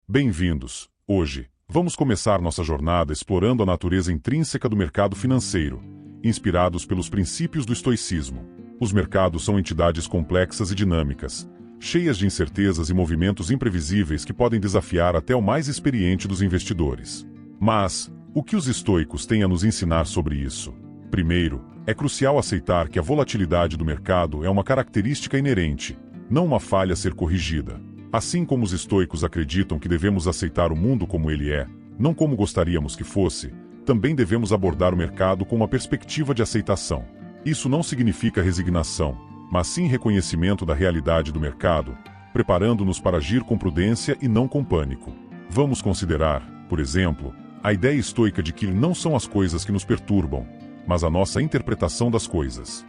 Bem-vindos! Hoje, vamos começar nossa jornada explorando a natureza intrínseca do mercado financeiro, inspirados pelos princípios do estoicismo. Os mercados são entidades complexas e dinâmicas, cheias de incertezas e movimentos imprevisíveis que podem desafiar até o mais experiente dos investidores. Mas, o que os estoicos têm a nos ensinar sobre isso? Primeiro, é crucial aceitar que a volatilidade do mercado é uma característica inerente, não uma falha a ser corrigida. Assim como os estoicos acreditam que devemos aceitar o mundo como ele é, não como gostaríamos que fosse, também devemos abordar o mercado com uma perspectiva de aceitação. Isso não significa resignação, mas sim reconhecimento da realidade do mercado, preparando-nos para agir com prudência e não com pânico. Vamos considerar, por exemplo, a ideia estoica de que não são as coisas que nos perturbam, mas a nossa interpretação das coisas.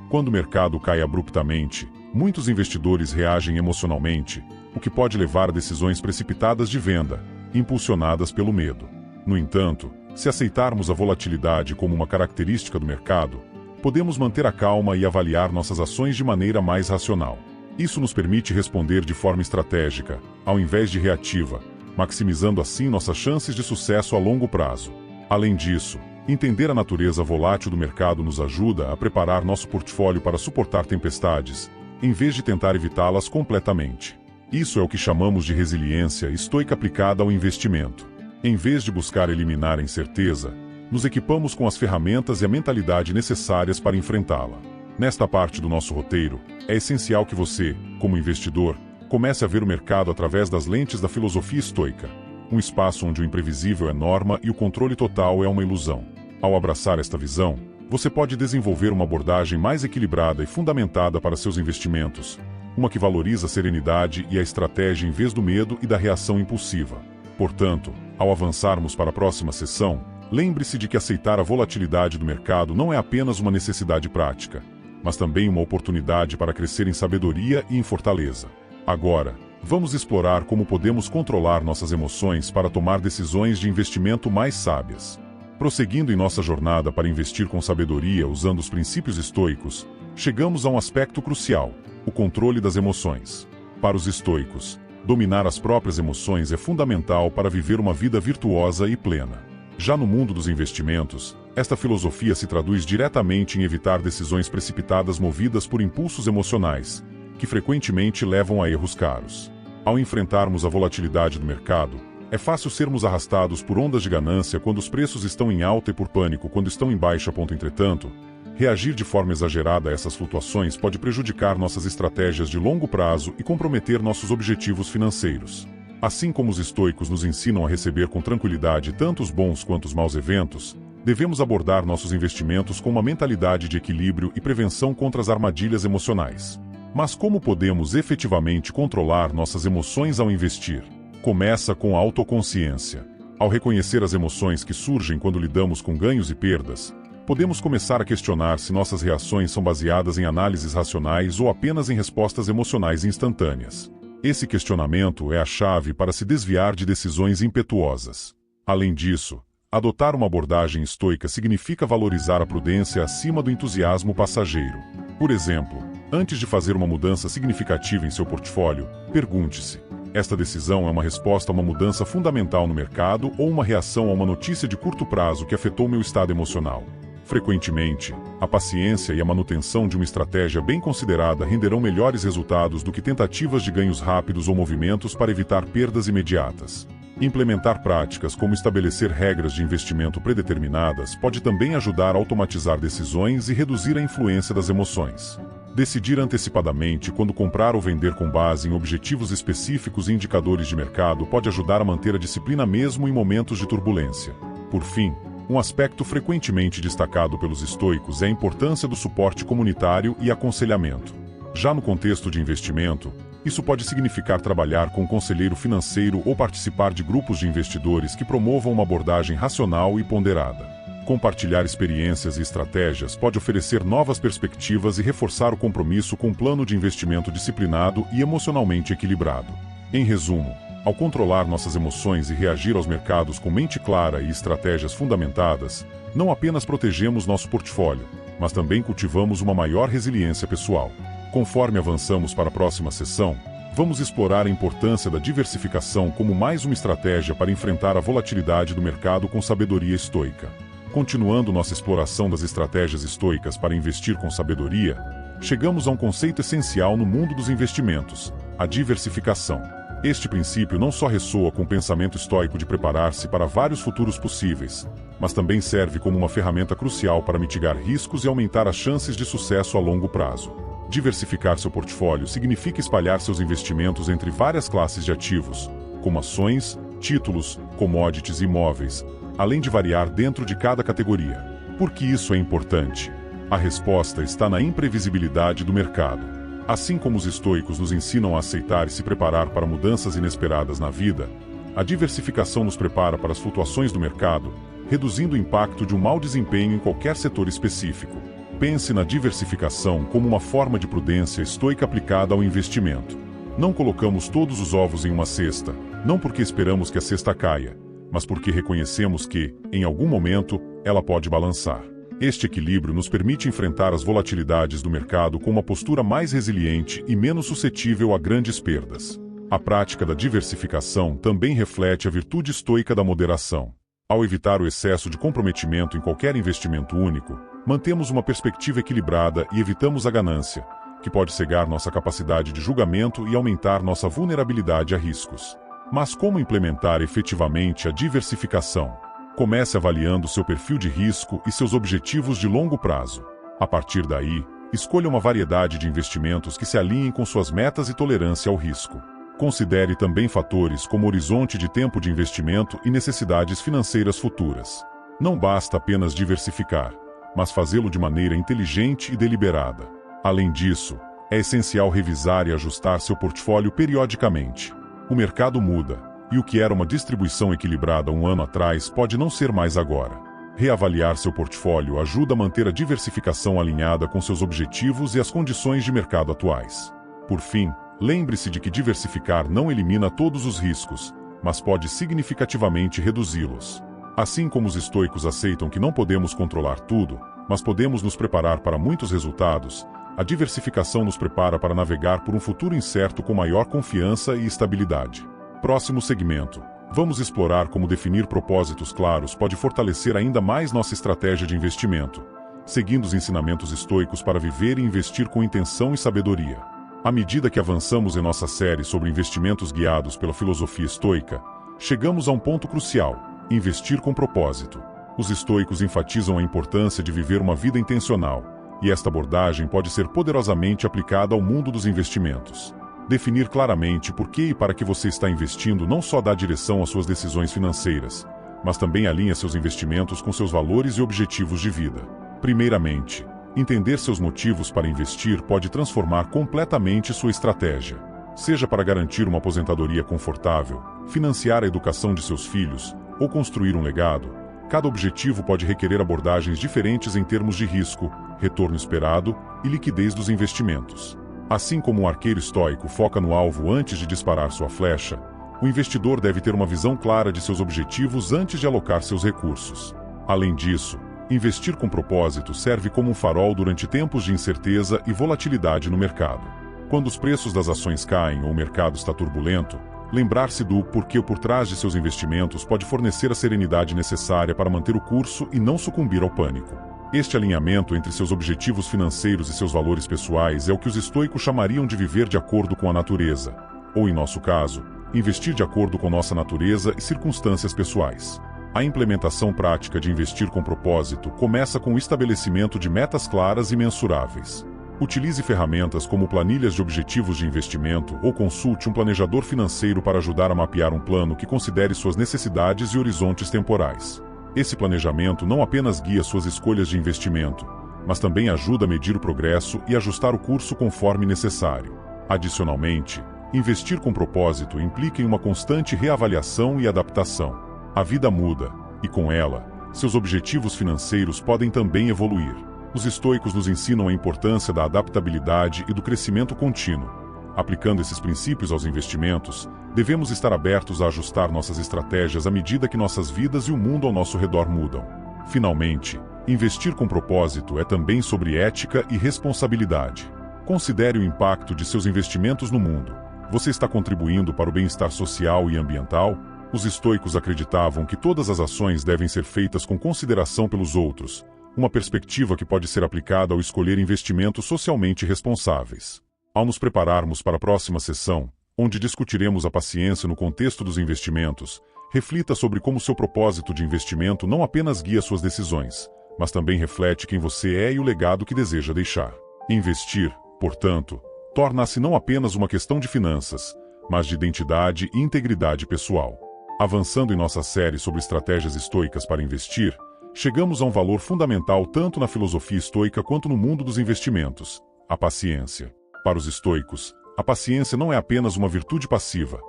Quando o mercado cai abruptamente, muitos investidores reagem emocionalmente, o que pode levar a decisões precipitadas de venda, impulsionadas pelo medo. No entanto, se aceitarmos a volatilidade como uma característica do mercado, podemos manter a calma e avaliar nossas ações de maneira mais racional. Isso nos permite responder de forma estratégica, ao invés de reativa, maximizando assim nossas chances de sucesso a longo prazo. Além disso, entender a natureza volátil do mercado nos ajuda a preparar nosso portfólio para suportar tempestades, em vez de tentar evitá-las completamente. Isso é o que chamamos de resiliência estoica aplicada ao investimento. Em vez de buscar eliminar a incerteza, nos equipamos com as ferramentas e a mentalidade necessárias para enfrentá-la. Nesta parte do nosso roteiro, é essencial que você, como investidor, comece a ver o mercado através das lentes da filosofia estoica, um espaço onde o imprevisível é norma e o controle total é uma ilusão. Ao abraçar esta visão, você pode desenvolver uma abordagem mais equilibrada e fundamentada para seus investimentos, uma que valoriza a serenidade e a estratégia em vez do medo e da reação impulsiva. Portanto, ao avançarmos para a próxima sessão, lembre-se de que aceitar a volatilidade do mercado não é apenas uma necessidade prática, mas também uma oportunidade para crescer em sabedoria e em fortaleza. Agora, vamos explorar como podemos controlar nossas emoções para tomar decisões de investimento mais sábias. Prosseguindo em nossa jornada para investir com sabedoria usando os princípios estoicos, chegamos a um aspecto crucial: o controle das emoções. Para os estoicos, dominar as próprias emoções é fundamental para viver uma vida virtuosa e plena. Já no mundo dos investimentos, esta filosofia se traduz diretamente em evitar decisões precipitadas movidas por impulsos emocionais, que frequentemente levam a erros caros. Ao enfrentarmos a volatilidade do mercado, é fácil sermos arrastados por ondas de ganância quando os preços estão em alta e por pânico quando estão em baixa. Entretanto, reagir de forma exagerada a essas flutuações pode prejudicar nossas estratégias de longo prazo e comprometer nossos objetivos financeiros. Assim como os estoicos nos ensinam a receber com tranquilidade tanto os bons quanto os maus eventos, devemos abordar nossos investimentos com uma mentalidade de equilíbrio e prevenção contra as armadilhas emocionais. Mas como podemos efetivamente controlar nossas emoções ao investir? Começa com a autoconsciência. Ao reconhecer as emoções que surgem quando lidamos com ganhos e perdas, podemos começar a questionar se nossas reações são baseadas em análises racionais ou apenas em respostas emocionais instantâneas. Esse questionamento é a chave para se desviar de decisões impetuosas. Além disso, adotar uma abordagem estoica significa valorizar a prudência acima do entusiasmo passageiro. Por exemplo, antes de fazer uma mudança significativa em seu portfólio, pergunte-se: esta decisão é uma resposta a uma mudança fundamental no mercado ou uma reação a uma notícia de curto prazo que afetou meu estado emocional? Frequentemente, a paciência e a manutenção de uma estratégia bem considerada renderão melhores resultados do que tentativas de ganhos rápidos ou movimentos para evitar perdas imediatas. Implementar práticas como estabelecer regras de investimento predeterminadas pode também ajudar a automatizar decisões e reduzir a influência das emoções. Decidir antecipadamente quando comprar ou vender com base em objetivos específicos e indicadores de mercado pode ajudar a manter a disciplina mesmo em momentos de turbulência. Por fim, um aspecto frequentemente destacado pelos estoicos é a importância do suporte comunitário e aconselhamento. Já no contexto de investimento, isso pode significar trabalhar com um conselheiro financeiro ou participar de grupos de investidores que promovam uma abordagem racional e ponderada. Compartilhar experiências e estratégias pode oferecer novas perspectivas e reforçar o compromisso com um plano de investimento disciplinado e emocionalmente equilibrado. Em resumo, ao controlar nossas emoções e reagir aos mercados com mente clara e estratégias fundamentadas, não apenas protegemos nosso portfólio, mas também cultivamos uma maior resiliência pessoal. Conforme avançamos para a próxima sessão, vamos explorar a importância da diversificação como mais uma estratégia para enfrentar a volatilidade do mercado com sabedoria estoica. Continuando nossa exploração das estratégias estoicas para investir com sabedoria, chegamos a um conceito essencial no mundo dos investimentos: a diversificação. Este princípio não só ressoa com o pensamento estoico de preparar-se para vários futuros possíveis, mas também serve como uma ferramenta crucial para mitigar riscos e aumentar as chances de sucesso a longo prazo. Diversificar seu portfólio significa espalhar seus investimentos entre várias classes de ativos, como ações, títulos, commodities e imóveis, além de variar dentro de cada categoria. Por que isso é importante? A resposta está na imprevisibilidade do mercado. Assim como os estoicos nos ensinam a aceitar e se preparar para mudanças inesperadas na vida, a diversificação nos prepara para as flutuações do mercado, reduzindo o impacto de um mau desempenho em qualquer setor específico. Pense na diversificação como uma forma de prudência estoica aplicada ao investimento. Não colocamos todos os ovos em uma cesta, não porque esperamos que a cesta caia, mas porque reconhecemos que, em algum momento, ela pode balançar. Este equilíbrio nos permite enfrentar as volatilidades do mercado com uma postura mais resiliente e menos suscetível a grandes perdas. A prática da diversificação também reflete a virtude estoica da moderação. Ao evitar o excesso de comprometimento em qualquer investimento único, mantemos uma perspectiva equilibrada e evitamos a ganância, que pode cegar nossa capacidade de julgamento e aumentar nossa vulnerabilidade a riscos. Mas como implementar efetivamente a diversificação? Comece avaliando seu perfil de risco e seus objetivos de longo prazo. A partir daí, escolha uma variedade de investimentos que se alinhem com suas metas e tolerância ao risco. Considere também fatores como horizonte de tempo de investimento e necessidades financeiras futuras. Não basta apenas diversificar, mas fazê-lo de maneira inteligente e deliberada. Além disso, é essencial revisar e ajustar seu portfólio periodicamente. O mercado muda, e o que era uma distribuição equilibrada um ano atrás pode não ser mais agora. Reavaliar seu portfólio ajuda a manter a diversificação alinhada com seus objetivos e as condições de mercado atuais. Por fim, lembre-se de que diversificar não elimina todos os riscos, mas pode significativamente reduzi-los. Assim como os estoicos aceitam que não podemos controlar tudo, mas podemos nos preparar para muitos resultados, a diversificação nos prepara para navegar por um futuro incerto com maior confiança e estabilidade. Próximo segmento. Vamos explorar como definir propósitos claros pode fortalecer ainda mais nossa estratégia de investimento, seguindo os ensinamentos estoicos para viver e investir com intenção e sabedoria. À medida que avançamos em nossa série sobre investimentos guiados pela filosofia estoica, chegamos a um ponto crucial: investir com propósito. Os estoicos enfatizam a importância de viver uma vida intencional, e esta abordagem pode ser poderosamente aplicada ao mundo dos investimentos. Definir claramente por que e para que você está investindo não só dá direção às suas decisões financeiras, mas também alinha seus investimentos com seus valores e objetivos de vida. Primeiramente, entender seus motivos para investir pode transformar completamente sua estratégia. Seja para garantir uma aposentadoria confortável, financiar a educação de seus filhos, ou construir um legado, cada objetivo pode requerer abordagens diferentes em termos de risco, retorno esperado e liquidez dos investimentos. Assim como um arqueiro estoico foca no alvo antes de disparar sua flecha, o investidor deve ter uma visão clara de seus objetivos antes de alocar seus recursos. Além disso, investir com propósito serve como um farol durante tempos de incerteza e volatilidade no mercado. Quando os preços das ações caem ou o mercado está turbulento, lembrar-se do porquê por trás de seus investimentos pode fornecer a serenidade necessária para manter o curso e não sucumbir ao pânico. Este alinhamento entre seus objetivos financeiros e seus valores pessoais é o que os estoicos chamariam de viver de acordo com a natureza, ou, em nosso caso, investir de acordo com nossa natureza e circunstâncias pessoais. A implementação prática de investir com propósito começa com o estabelecimento de metas claras e mensuráveis. Utilize ferramentas como planilhas de objetivos de investimento ou consulte um planejador financeiro para ajudar a mapear um plano que considere suas necessidades e horizontes temporais. Esse planejamento não apenas guia suas escolhas de investimento, mas também ajuda a medir o progresso e ajustar o curso conforme necessário. Adicionalmente, investir com propósito implica em uma constante reavaliação e adaptação. A vida muda, e com ela, seus objetivos financeiros podem também evoluir. Os estoicos nos ensinam a importância da adaptabilidade e do crescimento contínuo. Aplicando esses princípios aos investimentos, devemos estar abertos a ajustar nossas estratégias à medida que nossas vidas e o mundo ao nosso redor mudam. Finalmente, investir com propósito é também sobre ética e responsabilidade. Considere o impacto de seus investimentos no mundo. Você está contribuindo para o bem-estar social e ambiental? Os estoicos acreditavam que todas as ações devem ser feitas com consideração pelos outros, uma perspectiva que pode ser aplicada ao escolher investimentos socialmente responsáveis. Ao nos prepararmos para a próxima sessão, onde discutiremos a paciência no contexto dos investimentos, reflita sobre como seu propósito de investimento não apenas guia suas decisões, mas também reflete quem você é e o legado que deseja deixar. Investir, portanto, torna-se não apenas uma questão de finanças, mas de identidade e integridade pessoal. Avançando em nossa série sobre estratégias estoicas para investir, chegamos a um valor fundamental tanto na filosofia estoica quanto no mundo dos investimentos: a paciência. Para os estoicos, a paciência não é apenas uma virtude passiva,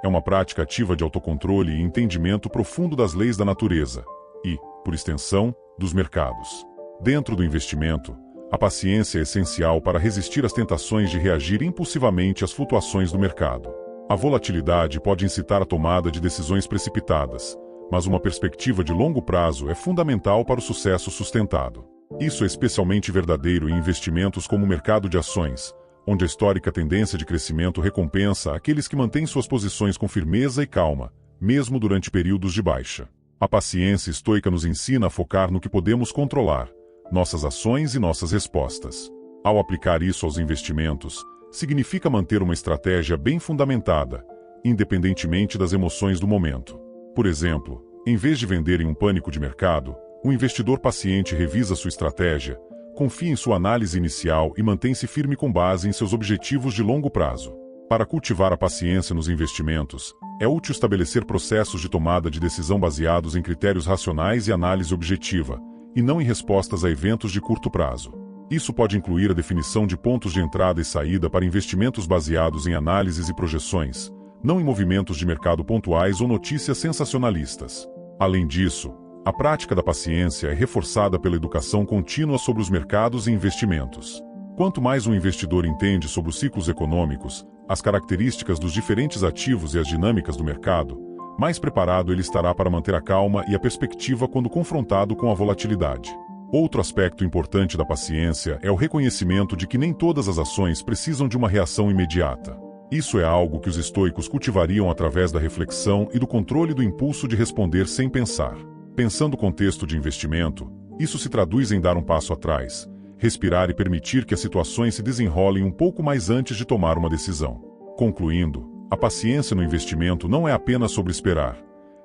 é uma prática ativa de autocontrole e entendimento profundo das leis da natureza e, por extensão, dos mercados. Dentro do investimento, a paciência é essencial para resistir às tentações de reagir impulsivamente às flutuações do mercado. A volatilidade pode incitar a tomada de decisões precipitadas, mas uma perspectiva de longo prazo é fundamental para o sucesso sustentado. Isso é especialmente verdadeiro em investimentos como o mercado de ações, onde a histórica tendência de crescimento recompensa aqueles que mantêm suas posições com firmeza e calma, mesmo durante períodos de baixa. A paciência estoica nos ensina a focar no que podemos controlar, nossas ações e nossas respostas. Ao aplicar isso aos investimentos, significa manter uma estratégia bem fundamentada, independentemente das emoções do momento. Por exemplo, em vez de vender em um pânico de mercado, o investidor paciente revisa sua estratégia, confia em sua análise inicial e mantém-se firme com base em seus objetivos de longo prazo. Para cultivar a paciência nos investimentos, é útil estabelecer processos de tomada de decisão baseados em critérios racionais e análise objetiva, e não em respostas a eventos de curto prazo. Isso pode incluir a definição de pontos de entrada e saída para investimentos baseados em análises e projeções, não em movimentos de mercado pontuais ou notícias sensacionalistas. Além disso, a prática da paciência é reforçada pela educação contínua sobre os mercados e investimentos. Quanto mais um investidor entende sobre os ciclos econômicos, as características dos diferentes ativos e as dinâmicas do mercado, mais preparado ele estará para manter a calma e a perspectiva quando confrontado com a volatilidade. Outro aspecto importante da paciência é o reconhecimento de que nem todas as ações precisam de uma reação imediata. Isso é algo que os estoicos cultivariam através da reflexão e do controle do impulso de responder sem pensar. Pensando o contexto de investimento, isso se traduz em dar um passo atrás, respirar e permitir que as situações se desenrolem um pouco mais antes de tomar uma decisão. Concluindo, a paciência no investimento não é apenas sobre esperar,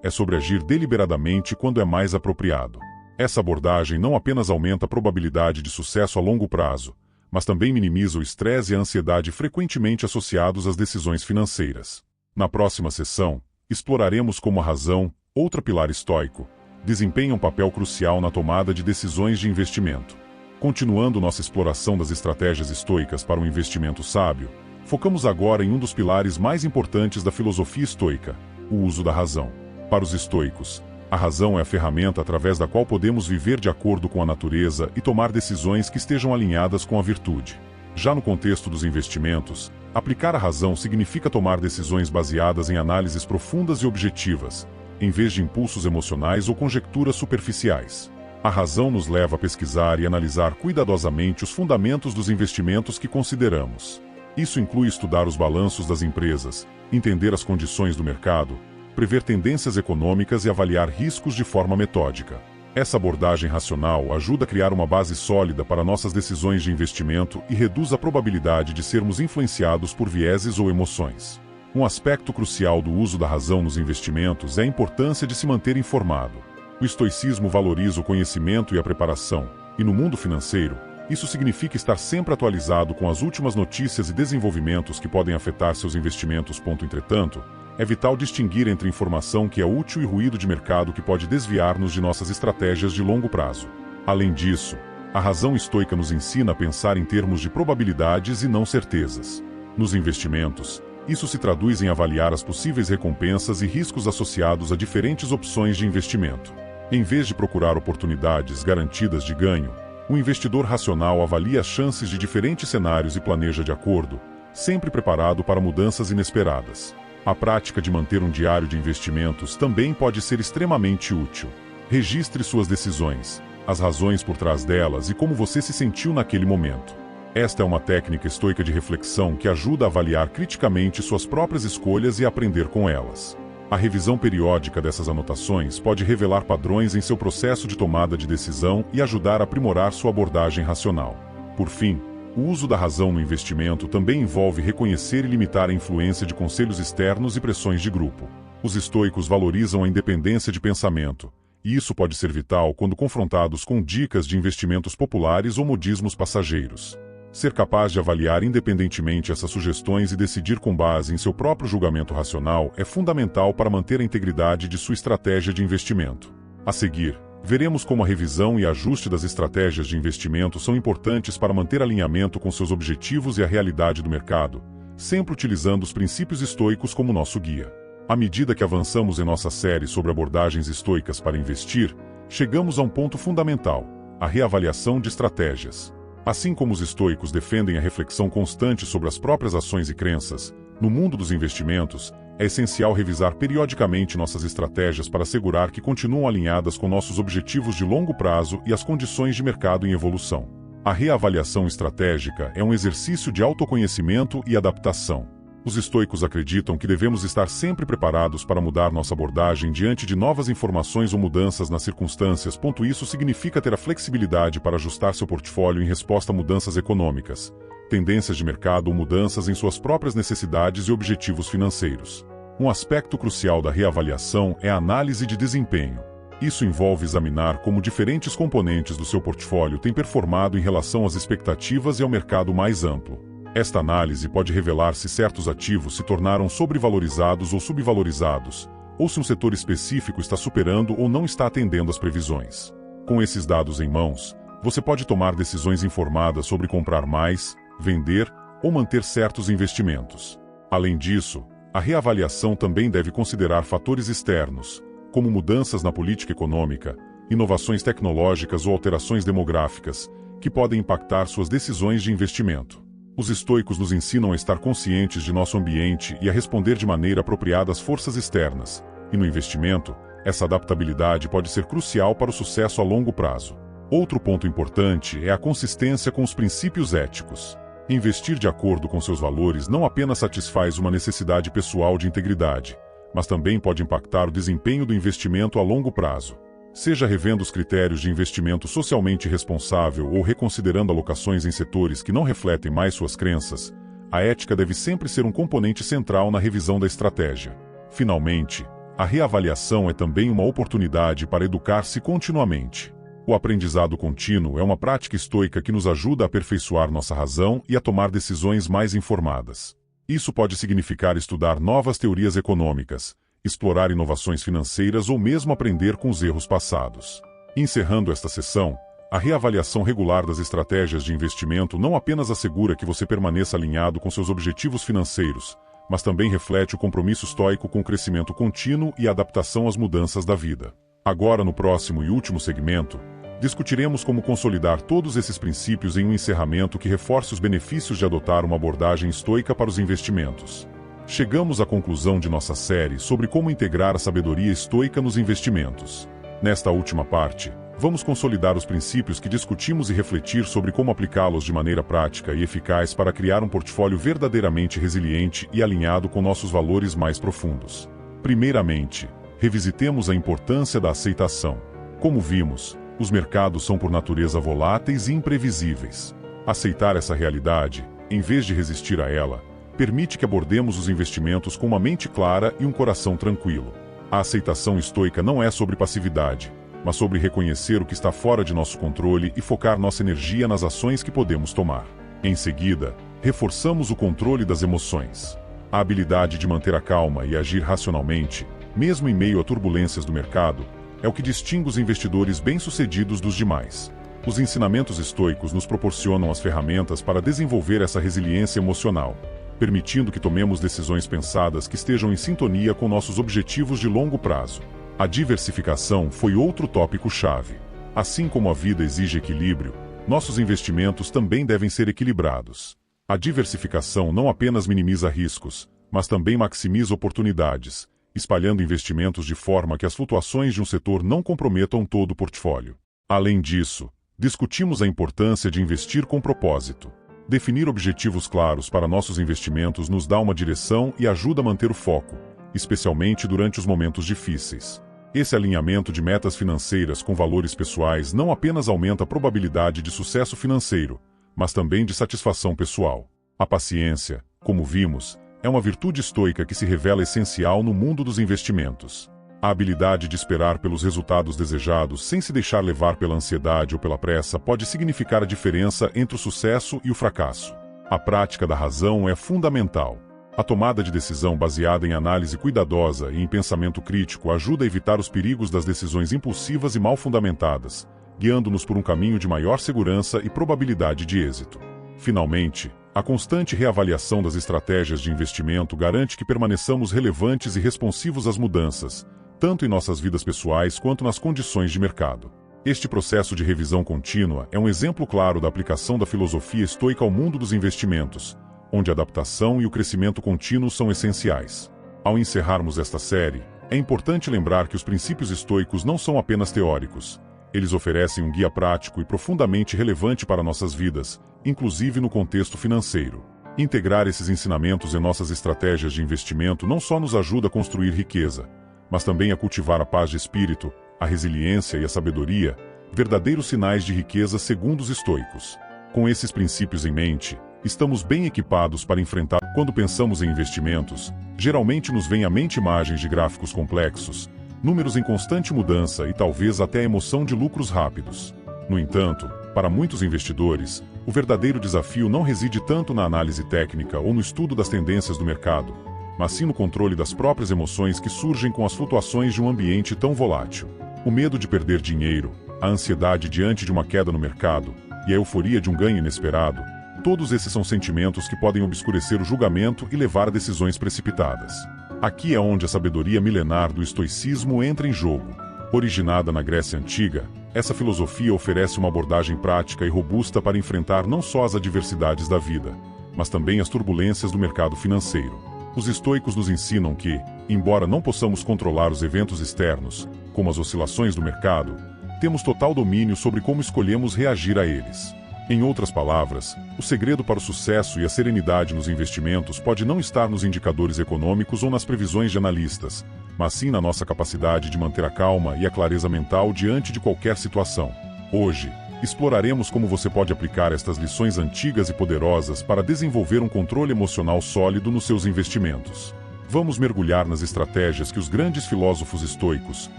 é sobre agir deliberadamente quando é mais apropriado. Essa abordagem não apenas aumenta a probabilidade de sucesso a longo prazo, mas também minimiza o estresse e a ansiedade frequentemente associados às decisões financeiras. Na próxima sessão, exploraremos como a razão, outro pilar estoico, desempenha um papel crucial na tomada de decisões de investimento. Continuando nossa exploração das estratégias estoicas para um investimento sábio, focamos agora em um dos pilares mais importantes da filosofia estoica, o uso da razão. Para os estoicos, a razão é a ferramenta através da qual podemos viver de acordo com a natureza e tomar decisões que estejam alinhadas com a virtude. Já no contexto dos investimentos, aplicar a razão significa tomar decisões baseadas em análises profundas e objetivas, em vez de impulsos emocionais ou conjecturas superficiais. A razão nos leva a pesquisar e analisar cuidadosamente os fundamentos dos investimentos que consideramos. Isso inclui estudar os balanços das empresas, entender as condições do mercado, prever tendências econômicas e avaliar riscos de forma metódica. Essa abordagem racional ajuda a criar uma base sólida para nossas decisões de investimento e reduz a probabilidade de sermos influenciados por vieses ou emoções. Um aspecto crucial do uso da razão nos investimentos é a importância de se manter informado. O estoicismo valoriza o conhecimento e a preparação, e no mundo financeiro, isso significa estar sempre atualizado com as últimas notícias e desenvolvimentos que podem afetar seus investimentos. Entretanto, é vital distinguir entre informação que é útil e ruído de mercado que pode desviar-nos de nossas estratégias de longo prazo. Além disso, a razão estoica nos ensina a pensar em termos de probabilidades e não certezas. Nos investimentos, isso se traduz em avaliar as possíveis recompensas e riscos associados a diferentes opções de investimento. Em vez de procurar oportunidades garantidas de ganho, o investidor racional avalia as chances de diferentes cenários e planeja de acordo, sempre preparado para mudanças inesperadas. A prática de manter um diário de investimentos também pode ser extremamente útil. Registre suas decisões, as razões por trás delas e como você se sentiu naquele momento. Esta é uma técnica estoica de reflexão que ajuda a avaliar criticamente suas próprias escolhas e aprender com elas. A revisão periódica dessas anotações pode revelar padrões em seu processo de tomada de decisão e ajudar a aprimorar sua abordagem racional. Por fim, o uso da razão no investimento também envolve reconhecer e limitar a influência de conselhos externos e pressões de grupo. Os estoicos valorizam a independência de pensamento, e isso pode ser vital quando confrontados com dicas de investimentos populares ou modismos passageiros. Ser capaz de avaliar independentemente essas sugestões e decidir com base em seu próprio julgamento racional é fundamental para manter a integridade de sua estratégia de investimento. A seguir, veremos como a revisão e ajuste das estratégias de investimento são importantes para manter alinhamento com seus objetivos e a realidade do mercado, sempre utilizando os princípios estoicos como nosso guia. À medida que avançamos em nossa série sobre abordagens estoicas para investir, chegamos a um ponto fundamental: a reavaliação de estratégias. Assim como os estoicos defendem a reflexão constante sobre as próprias ações e crenças, no mundo dos investimentos, é essencial revisar periodicamente nossas estratégias para assegurar que continuam alinhadas com nossos objetivos de longo prazo e as condições de mercado em evolução. A reavaliação estratégica é um exercício de autoconhecimento e adaptação. Os estoicos acreditam que devemos estar sempre preparados para mudar nossa abordagem diante de novas informações ou mudanças nas circunstâncias. Isso significa ter a flexibilidade para ajustar seu portfólio em resposta a mudanças econômicas, tendências de mercado ou mudanças em suas próprias necessidades e objetivos financeiros. Um aspecto crucial da reavaliação é a análise de desempenho. Isso envolve examinar como diferentes componentes do seu portfólio têm performado em relação às expectativas e ao mercado mais amplo. Esta análise pode revelar se certos ativos se tornaram sobrevalorizados ou subvalorizados, ou se um setor específico está superando ou não está atendendo às previsões. Com esses dados em mãos, você pode tomar decisões informadas sobre comprar mais, vender ou manter certos investimentos. Além disso, a reavaliação também deve considerar fatores externos, como mudanças na política econômica, inovações tecnológicas ou alterações demográficas, que podem impactar suas decisões de investimento. Os estoicos nos ensinam a estar conscientes de nosso ambiente e a responder de maneira apropriada às forças externas, e no investimento, essa adaptabilidade pode ser crucial para o sucesso a longo prazo. Outro ponto importante é a consistência com os princípios éticos. Investir de acordo com seus valores não apenas satisfaz uma necessidade pessoal de integridade, mas também pode impactar o desempenho do investimento a longo prazo. Seja revendo os critérios de investimento socialmente responsável ou reconsiderando alocações em setores que não refletem mais suas crenças, a ética deve sempre ser um componente central na revisão da estratégia. Finalmente, a reavaliação é também uma oportunidade para educar-se continuamente. O aprendizado contínuo é uma prática estoica que nos ajuda a aperfeiçoar nossa razão e a tomar decisões mais informadas. Isso pode significar estudar novas teorias econômicas, explorar inovações financeiras ou mesmo aprender com os erros passados. Encerrando esta sessão, a reavaliação regular das estratégias de investimento não apenas assegura que você permaneça alinhado com seus objetivos financeiros, mas também reflete o compromisso estoico com o crescimento contínuo e a adaptação às mudanças da vida. Agora, no próximo e último segmento, discutiremos como consolidar todos esses princípios em um encerramento que reforce os benefícios de adotar uma abordagem estoica para os investimentos. Chegamos à conclusão de nossa série sobre como integrar a sabedoria estoica nos investimentos. Nesta última parte, vamos consolidar os princípios que discutimos e refletir sobre como aplicá-los de maneira prática e eficaz para criar um portfólio verdadeiramente resiliente e alinhado com nossos valores mais profundos. Primeiramente, revisitemos a importância da aceitação. Como vimos, os mercados são por natureza voláteis e imprevisíveis. Aceitar essa realidade, em vez de resistir a ela, permite que abordemos os investimentos com uma mente clara e um coração tranquilo. A aceitação estoica não é sobre passividade, mas sobre reconhecer o que está fora de nosso controle e focar nossa energia nas ações que podemos tomar. Em seguida, reforçamos o controle das emoções. A habilidade de manter a calma e agir racionalmente, mesmo em meio a turbulências do mercado, é o que distingue os investidores bem-sucedidos dos demais. Os ensinamentos estoicos nos proporcionam as ferramentas para desenvolver essa resiliência emocional, permitindo que tomemos decisões pensadas que estejam em sintonia com nossos objetivos de longo prazo. A diversificação foi outro tópico-chave. Assim como a vida exige equilíbrio, nossos investimentos também devem ser equilibrados. A diversificação não apenas minimiza riscos, mas também maximiza oportunidades, espalhando investimentos de forma que as flutuações de um setor não comprometam todo o portfólio. Além disso, discutimos a importância de investir com propósito. Definir objetivos claros para nossos investimentos nos dá uma direção e ajuda a manter o foco, especialmente durante os momentos difíceis. Esse alinhamento de metas financeiras com valores pessoais não apenas aumenta a probabilidade de sucesso financeiro, mas também de satisfação pessoal. A paciência, como vimos, é uma virtude estoica que se revela essencial no mundo dos investimentos. A habilidade de esperar pelos resultados desejados sem se deixar levar pela ansiedade ou pela pressa pode significar a diferença entre o sucesso e o fracasso. A prática da razão é fundamental. A tomada de decisão baseada em análise cuidadosa e em pensamento crítico ajuda a evitar os perigos das decisões impulsivas e mal fundamentadas, guiando-nos por um caminho de maior segurança e probabilidade de êxito. Finalmente, a constante reavaliação das estratégias de investimento garante que permaneçamos relevantes e responsivos às mudanças, tanto em nossas vidas pessoais quanto nas condições de mercado. Este processo de revisão contínua é um exemplo claro da aplicação da filosofia estoica ao mundo dos investimentos, onde a adaptação e o crescimento contínuo são essenciais. Ao encerrarmos esta série, é importante lembrar que os princípios estoicos não são apenas teóricos. Eles oferecem um guia prático e profundamente relevante para nossas vidas, inclusive no contexto financeiro. Integrar esses ensinamentos em nossas estratégias de investimento não só nos ajuda a construir riqueza, mas também a cultivar a paz de espírito, a resiliência e a sabedoria, verdadeiros sinais de riqueza segundo os estoicos. Com esses princípios em mente, estamos bem equipados para enfrentar. Quando pensamos em investimentos, geralmente nos vem à mente imagens de gráficos complexos, números em constante mudança e talvez até a emoção de lucros rápidos. No entanto, para muitos investidores, o verdadeiro desafio não reside tanto na análise técnica ou no estudo das tendências do mercado, mas sim no controle das próprias emoções que surgem com as flutuações de um ambiente tão volátil. O medo de perder dinheiro, a ansiedade diante de uma queda no mercado e a euforia de um ganho inesperado, todos esses são sentimentos que podem obscurecer o julgamento e levar a decisões precipitadas. Aqui é onde a sabedoria milenar do estoicismo entra em jogo. Originada na Grécia Antiga, essa filosofia oferece uma abordagem prática e robusta para enfrentar não só as adversidades da vida, mas também as turbulências do mercado financeiro. Os estoicos nos ensinam que, embora não possamos controlar os eventos externos, como as oscilações do mercado, temos total domínio sobre como escolhemos reagir a eles. Em outras palavras, o segredo para o sucesso e a serenidade nos investimentos pode não estar nos indicadores econômicos ou nas previsões de analistas, mas sim na nossa capacidade de manter a calma e a clareza mental diante de qualquer situação. Hoje, exploraremos como você pode aplicar estas lições antigas e poderosas para desenvolver um controle emocional sólido nos seus investimentos. Vamos mergulhar nas estratégias que os grandes filósofos estoicos,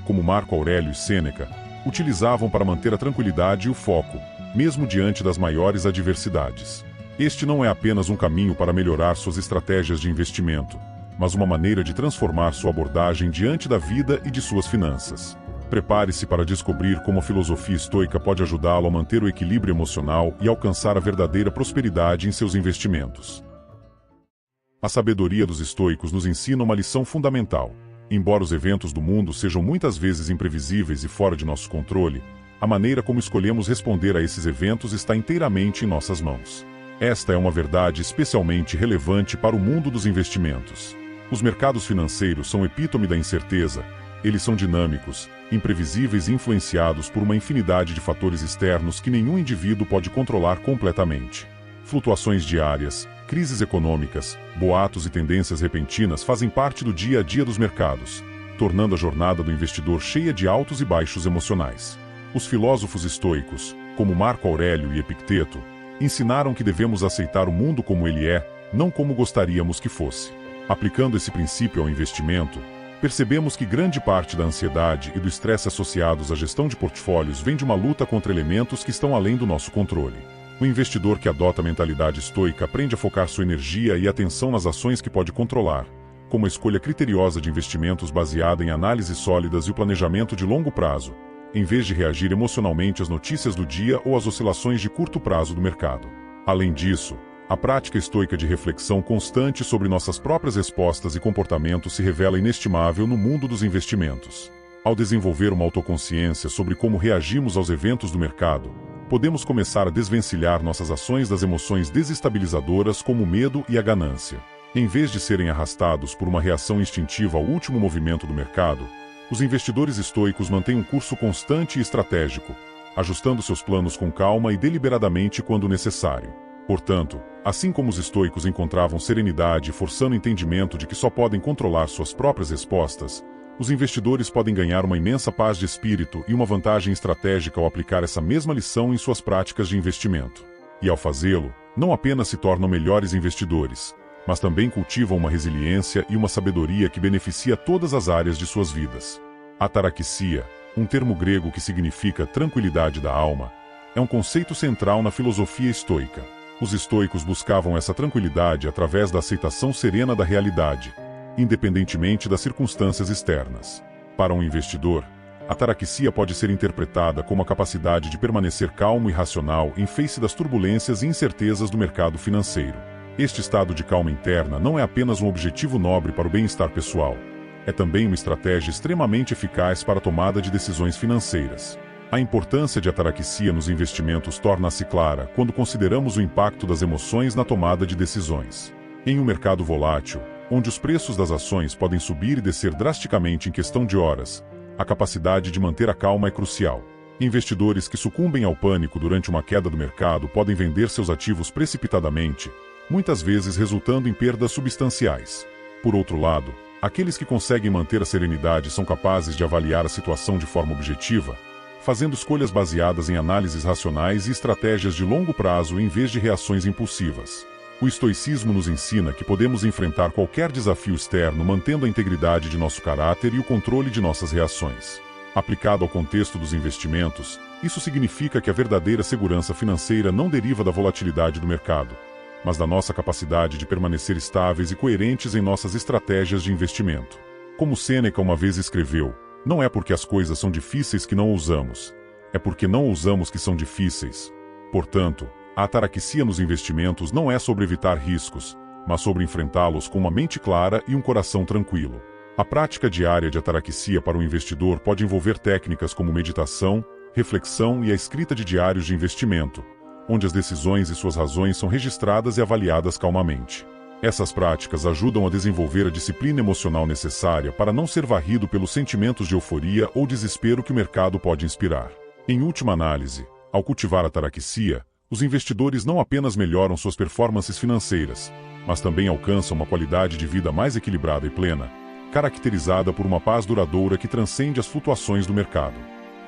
como Marco Aurélio e Sêneca, utilizavam para manter a tranquilidade e o foco, mesmo diante das maiores adversidades. Este não é apenas um caminho para melhorar suas estratégias de investimento, mas uma maneira de transformar sua abordagem diante da vida e de suas finanças. Prepare-se para descobrir como a filosofia estoica pode ajudá-lo a manter o equilíbrio emocional e alcançar a verdadeira prosperidade em seus investimentos. A sabedoria dos estoicos nos ensina uma lição fundamental. Embora os eventos do mundo sejam muitas vezes imprevisíveis e fora de nosso controle, a maneira como escolhemos responder a esses eventos está inteiramente em nossas mãos. Esta é uma verdade especialmente relevante para o mundo dos investimentos. Os mercados financeiros são o epítome da incerteza. Eles são dinâmicos, imprevisíveis e influenciados por uma infinidade de fatores externos que nenhum indivíduo pode controlar completamente. Flutuações diárias, crises econômicas, boatos e tendências repentinas fazem parte do dia a dia dos mercados, tornando a jornada do investidor cheia de altos e baixos emocionais. Os filósofos estoicos, como Marco Aurélio e Epicteto, ensinaram que devemos aceitar o mundo como ele é, não como gostaríamos que fosse. Aplicando esse princípio ao investimento, percebemos que grande parte da ansiedade e do estresse associados à gestão de portfólios vem de uma luta contra elementos que estão além do nosso controle. O investidor que adota a mentalidade estoica aprende a focar sua energia e atenção nas ações que pode controlar, como a escolha criteriosa de investimentos baseada em análises sólidas e o planejamento de longo prazo, em vez de reagir emocionalmente às notícias do dia ou às oscilações de curto prazo do mercado. Além disso, a prática estoica de reflexão constante sobre nossas próprias respostas e comportamentos se revela inestimável no mundo dos investimentos. Ao desenvolver uma autoconsciência sobre como reagimos aos eventos do mercado, podemos começar a desvencilhar nossas ações das emoções desestabilizadoras como o medo e a ganância. Em vez de serem arrastados por uma reação instintiva ao último movimento do mercado, os investidores estoicos mantêm um curso constante e estratégico, ajustando seus planos com calma e deliberadamente quando necessário. Portanto, assim como os estoicos encontravam serenidade forçando o entendimento de que só podem controlar suas próprias respostas, os investidores podem ganhar uma imensa paz de espírito e uma vantagem estratégica ao aplicar essa mesma lição em suas práticas de investimento. E ao fazê-lo, não apenas se tornam melhores investidores, mas também cultivam uma resiliência e uma sabedoria que beneficia todas as áreas de suas vidas. Ataraxia, um termo grego que significa tranquilidade da alma, é um conceito central na filosofia estoica. Os estoicos buscavam essa tranquilidade através da aceitação serena da realidade, independentemente das circunstâncias externas. Para um investidor, a ataraxia pode ser interpretada como a capacidade de permanecer calmo e racional em face das turbulências e incertezas do mercado financeiro. Este estado de calma interna não é apenas um objetivo nobre para o bem-estar pessoal, é também uma estratégia extremamente eficaz para a tomada de decisões financeiras. A importância de ataraxia nos investimentos torna-se clara quando consideramos o impacto das emoções na tomada de decisões. Em um mercado volátil, onde os preços das ações podem subir e descer drasticamente em questão de horas, a capacidade de manter a calma é crucial. Investidores que sucumbem ao pânico durante uma queda do mercado podem vender seus ativos precipitadamente, muitas vezes resultando em perdas substanciais. Por outro lado, aqueles que conseguem manter a serenidade são capazes de avaliar a situação de forma objetiva, fazendo escolhas baseadas em análises racionais e estratégias de longo prazo em vez de reações impulsivas. O estoicismo nos ensina que podemos enfrentar qualquer desafio externo mantendo a integridade de nosso caráter e o controle de nossas reações. Aplicado ao contexto dos investimentos, isso significa que a verdadeira segurança financeira não deriva da volatilidade do mercado, mas da nossa capacidade de permanecer estáveis e coerentes em nossas estratégias de investimento. Como Sêneca uma vez escreveu, não é porque as coisas são difíceis que não ousamos, é porque não ousamos que são difíceis. Portanto, a ataraxia nos investimentos não é sobre evitar riscos, mas sobre enfrentá-los com uma mente clara e um coração tranquilo. A prática diária de ataraxia para o investidor pode envolver técnicas como meditação, reflexão e a escrita de diários de investimento, onde as decisões e suas razões são registradas e avaliadas calmamente. Essas práticas ajudam a desenvolver a disciplina emocional necessária para não ser varrido pelos sentimentos de euforia ou desespero que o mercado pode inspirar. Em última análise, ao cultivar a ataraxia, os investidores não apenas melhoram suas performances financeiras, mas também alcançam uma qualidade de vida mais equilibrada e plena, caracterizada por uma paz duradoura que transcende as flutuações do mercado.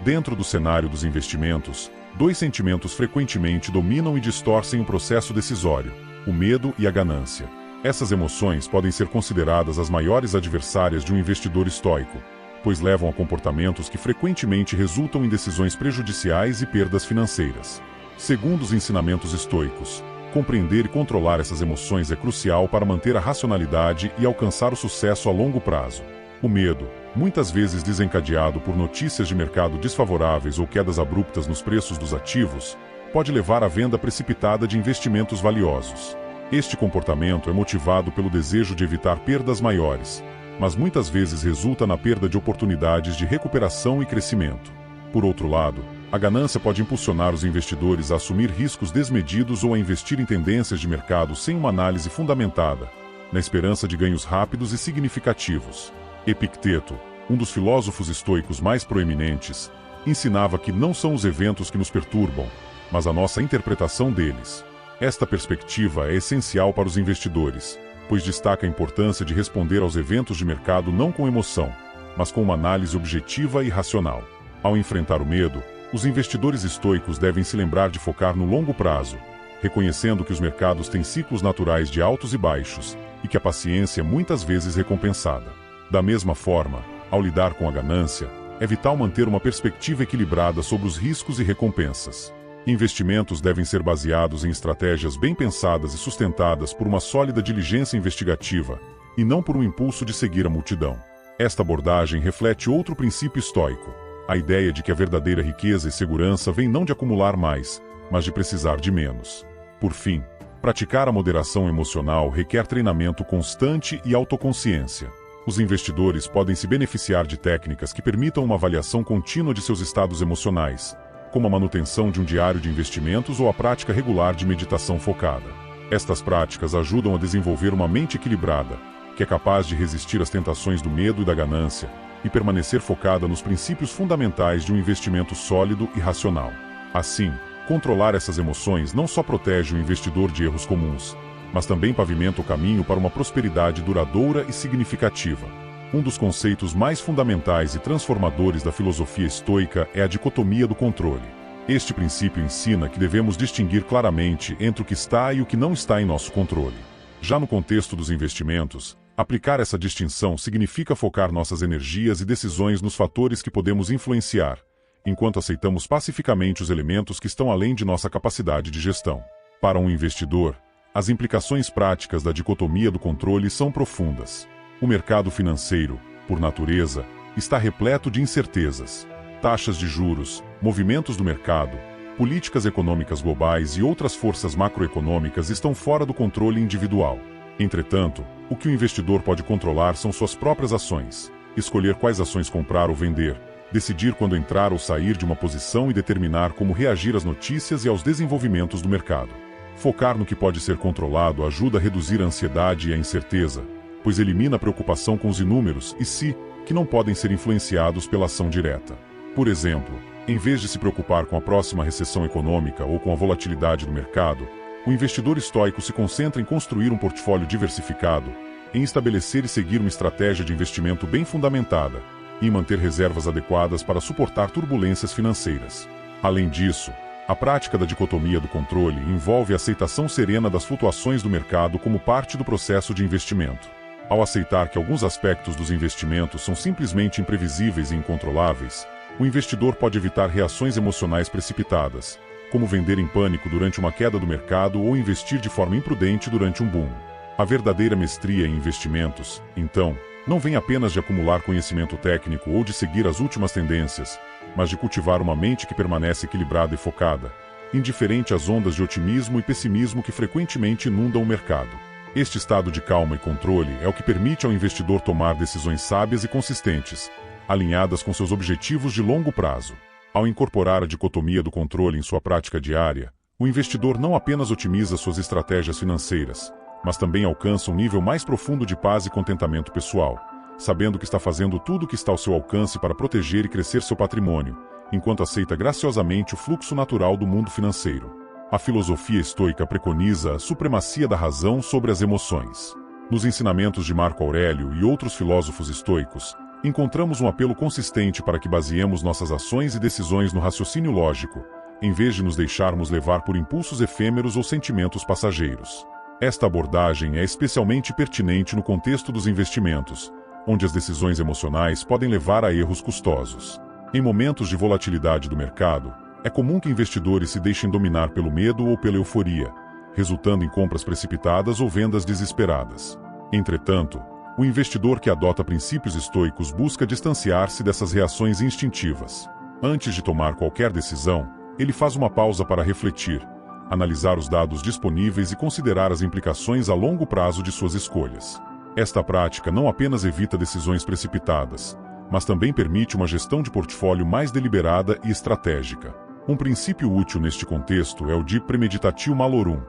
Dentro do cenário dos investimentos, dois sentimentos frequentemente dominam e distorcem o processo decisório: o medo e a ganância. Essas emoções podem ser consideradas as maiores adversárias de um investidor estoico, pois levam a comportamentos que frequentemente resultam em decisões prejudiciais e perdas financeiras. Segundo os ensinamentos estoicos, compreender e controlar essas emoções é crucial para manter a racionalidade e alcançar o sucesso a longo prazo. O medo, muitas vezes desencadeado por notícias de mercado desfavoráveis ou quedas abruptas nos preços dos ativos, pode levar à venda precipitada de investimentos valiosos. Este comportamento é motivado pelo desejo de evitar perdas maiores, mas muitas vezes resulta na perda de oportunidades de recuperação e crescimento. Por outro lado, a ganância pode impulsionar os investidores a assumir riscos desmedidos ou a investir em tendências de mercado sem uma análise fundamentada, na esperança de ganhos rápidos e significativos. Epicteto, um dos filósofos estoicos mais proeminentes, ensinava que não são os eventos que nos perturbam, mas a nossa interpretação deles. Esta perspectiva é essencial para os investidores, pois destaca a importância de responder aos eventos de mercado não com emoção, mas com uma análise objetiva e racional. Ao enfrentar o medo, os investidores estoicos devem se lembrar de focar no longo prazo, reconhecendo que os mercados têm ciclos naturais de altos e baixos, e que a paciência é muitas vezes recompensada. Da mesma forma, ao lidar com a ganância, é vital manter uma perspectiva equilibrada sobre os riscos e recompensas. Investimentos devem ser baseados em estratégias bem pensadas e sustentadas por uma sólida diligência investigativa, e não por um impulso de seguir a multidão. Esta abordagem reflete outro princípio estoico: a ideia de que a verdadeira riqueza e segurança vem não de acumular mais, mas de precisar de menos. Por fim, praticar a moderação emocional requer treinamento constante e autoconsciência. Os investidores podem se beneficiar de técnicas que permitam uma avaliação contínua de seus estados emocionais, como a manutenção de um diário de investimentos ou a prática regular de meditação focada. Estas práticas ajudam a desenvolver uma mente equilibrada, que é capaz de resistir às tentações do medo e da ganância, e permanecer focada nos princípios fundamentais de um investimento sólido e racional. Assim, Controlar essas emoções não só protege o investidor de erros comuns, mas também pavimenta o caminho para uma prosperidade duradoura e significativa. Um dos conceitos mais fundamentais e transformadores da filosofia estoica é a dicotomia do controle. Este princípio ensina que devemos distinguir claramente entre o que está e o que não está em nosso controle. Já no contexto dos investimentos, aplicar essa distinção significa focar nossas energias e decisões nos fatores que podemos influenciar, enquanto aceitamos pacificamente os elementos que estão além de nossa capacidade de gestão. Para um investidor, as implicações práticas da dicotomia do controle são profundas. O mercado financeiro, por natureza, está repleto de incertezas. Taxas de juros, movimentos do mercado, políticas econômicas globais e outras forças macroeconômicas estão fora do controle individual. Entretanto, o que o investidor pode controlar são suas próprias ações, escolher quais ações comprar ou vender, decidir quando entrar ou sair de uma posição e determinar como reagir às notícias e aos desenvolvimentos do mercado. Focar no que pode ser controlado ajuda a reduzir a ansiedade e a incerteza, pois elimina a preocupação com os inúmeros e se, que não podem ser influenciados pela ação direta. Por exemplo, em vez de se preocupar com a próxima recessão econômica ou com a volatilidade do mercado, o investidor estoico se concentra em construir um portfólio diversificado, em estabelecer e seguir uma estratégia de investimento bem fundamentada, e em manter reservas adequadas para suportar turbulências financeiras. Além disso, a prática da dicotomia do controle envolve a aceitação serena das flutuações do mercado como parte do processo de investimento. Ao aceitar que alguns aspectos dos investimentos são simplesmente imprevisíveis e incontroláveis, o investidor pode evitar reações emocionais precipitadas, como vender em pânico durante uma queda do mercado ou investir de forma imprudente durante um boom. A verdadeira mestria em investimentos, então, não vem apenas de acumular conhecimento técnico ou de seguir as últimas tendências, mas de cultivar uma mente que permanece equilibrada e focada, indiferente às ondas de otimismo e pessimismo que frequentemente inundam o mercado. Este estado de calma e controle é o que permite ao investidor tomar decisões sábias e consistentes, alinhadas com seus objetivos de longo prazo. Ao incorporar a dicotomia do controle em sua prática diária, o investidor não apenas otimiza suas estratégias financeiras, mas também alcança um nível mais profundo de paz e contentamento pessoal, sabendo que está fazendo tudo o que está ao seu alcance para proteger e crescer seu patrimônio, enquanto aceita graciosamente o fluxo natural do mundo financeiro. A filosofia estoica preconiza a supremacia da razão sobre as emoções. Nos ensinamentos de Marco Aurélio e outros filósofos estoicos, encontramos um apelo consistente para que baseemos nossas ações e decisões no raciocínio lógico, em vez de nos deixarmos levar por impulsos efêmeros ou sentimentos passageiros. Esta abordagem é especialmente pertinente no contexto dos investimentos, onde as decisões emocionais podem levar a erros custosos. Em momentos de volatilidade do mercado, é comum que investidores se deixem dominar pelo medo ou pela euforia, resultando em compras precipitadas ou vendas desesperadas. Entretanto, o investidor que adota princípios estoicos busca distanciar-se dessas reações instintivas. Antes de tomar qualquer decisão, ele faz uma pausa para refletir, analisar os dados disponíveis e considerar as implicações a longo prazo de suas escolhas. Esta prática não apenas evita decisões precipitadas, mas também permite uma gestão de portfólio mais deliberada e estratégica. Um princípio útil neste contexto é o de premeditatio malorum,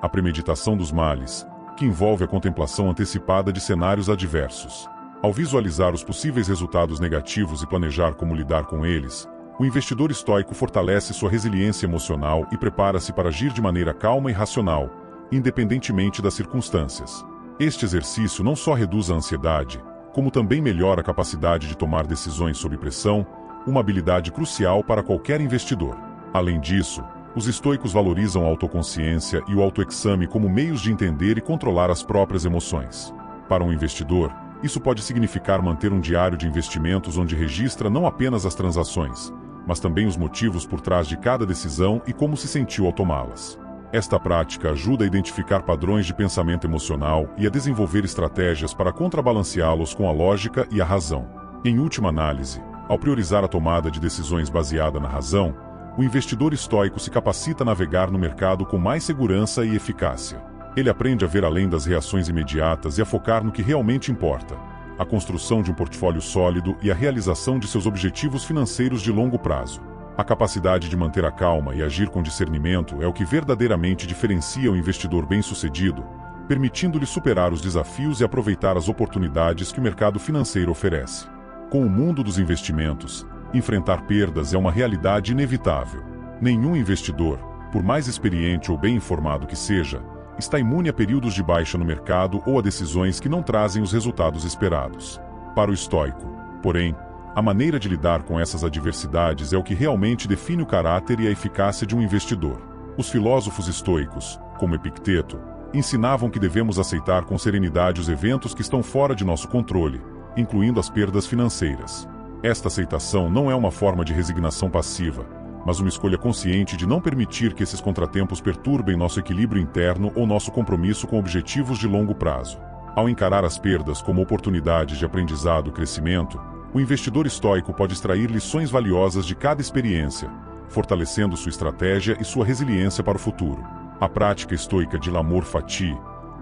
a premeditação dos males, que envolve a contemplação antecipada de cenários adversos. Ao visualizar os possíveis resultados negativos e planejar como lidar com eles, o investidor estoico fortalece sua resiliência emocional e prepara-se para agir de maneira calma e racional, independentemente das circunstâncias. Este exercício não só reduz a ansiedade, como também melhora a capacidade de tomar decisões sob pressão, uma habilidade crucial para qualquer investidor. Além disso, os estoicos valorizam a autoconsciência e o autoexame como meios de entender e controlar as próprias emoções. Para um investidor, isso pode significar manter um diário de investimentos onde registra não apenas as transações, mas também os motivos por trás de cada decisão e como se sentiu ao tomá-las. Esta prática ajuda a identificar padrões de pensamento emocional e a desenvolver estratégias para contrabalanceá-los com a lógica e a razão. Em última análise, ao priorizar a tomada de decisões baseada na razão, o investidor estoico se capacita a navegar no mercado com mais segurança e eficácia. Ele aprende a ver além das reações imediatas e a focar no que realmente importa: a construção de um portfólio sólido e a realização de seus objetivos financeiros de longo prazo. A capacidade de manter a calma e agir com discernimento é o que verdadeiramente diferencia o investidor bem-sucedido, permitindo-lhe superar os desafios e aproveitar as oportunidades que o mercado financeiro oferece. Com o mundo dos investimentos, enfrentar perdas é uma realidade inevitável. Nenhum investidor, por mais experiente ou bem informado que seja, está imune a períodos de baixa no mercado ou a decisões que não trazem os resultados esperados. Para o estoico, porém, a maneira de lidar com essas adversidades é o que realmente define o caráter e a eficácia de um investidor. Os filósofos estoicos, como Epicteto, ensinavam que devemos aceitar com serenidade os eventos que estão fora de nosso controle, incluindo as perdas financeiras. Esta aceitação não é uma forma de resignação passiva, mas uma escolha consciente de não permitir que esses contratempos perturbem nosso equilíbrio interno ou nosso compromisso com objetivos de longo prazo. Ao encarar as perdas como oportunidades de aprendizado e crescimento, o investidor estoico pode extrair lições valiosas de cada experiência, fortalecendo sua estratégia e sua resiliência para o futuro. A prática estoica de l'amor fati,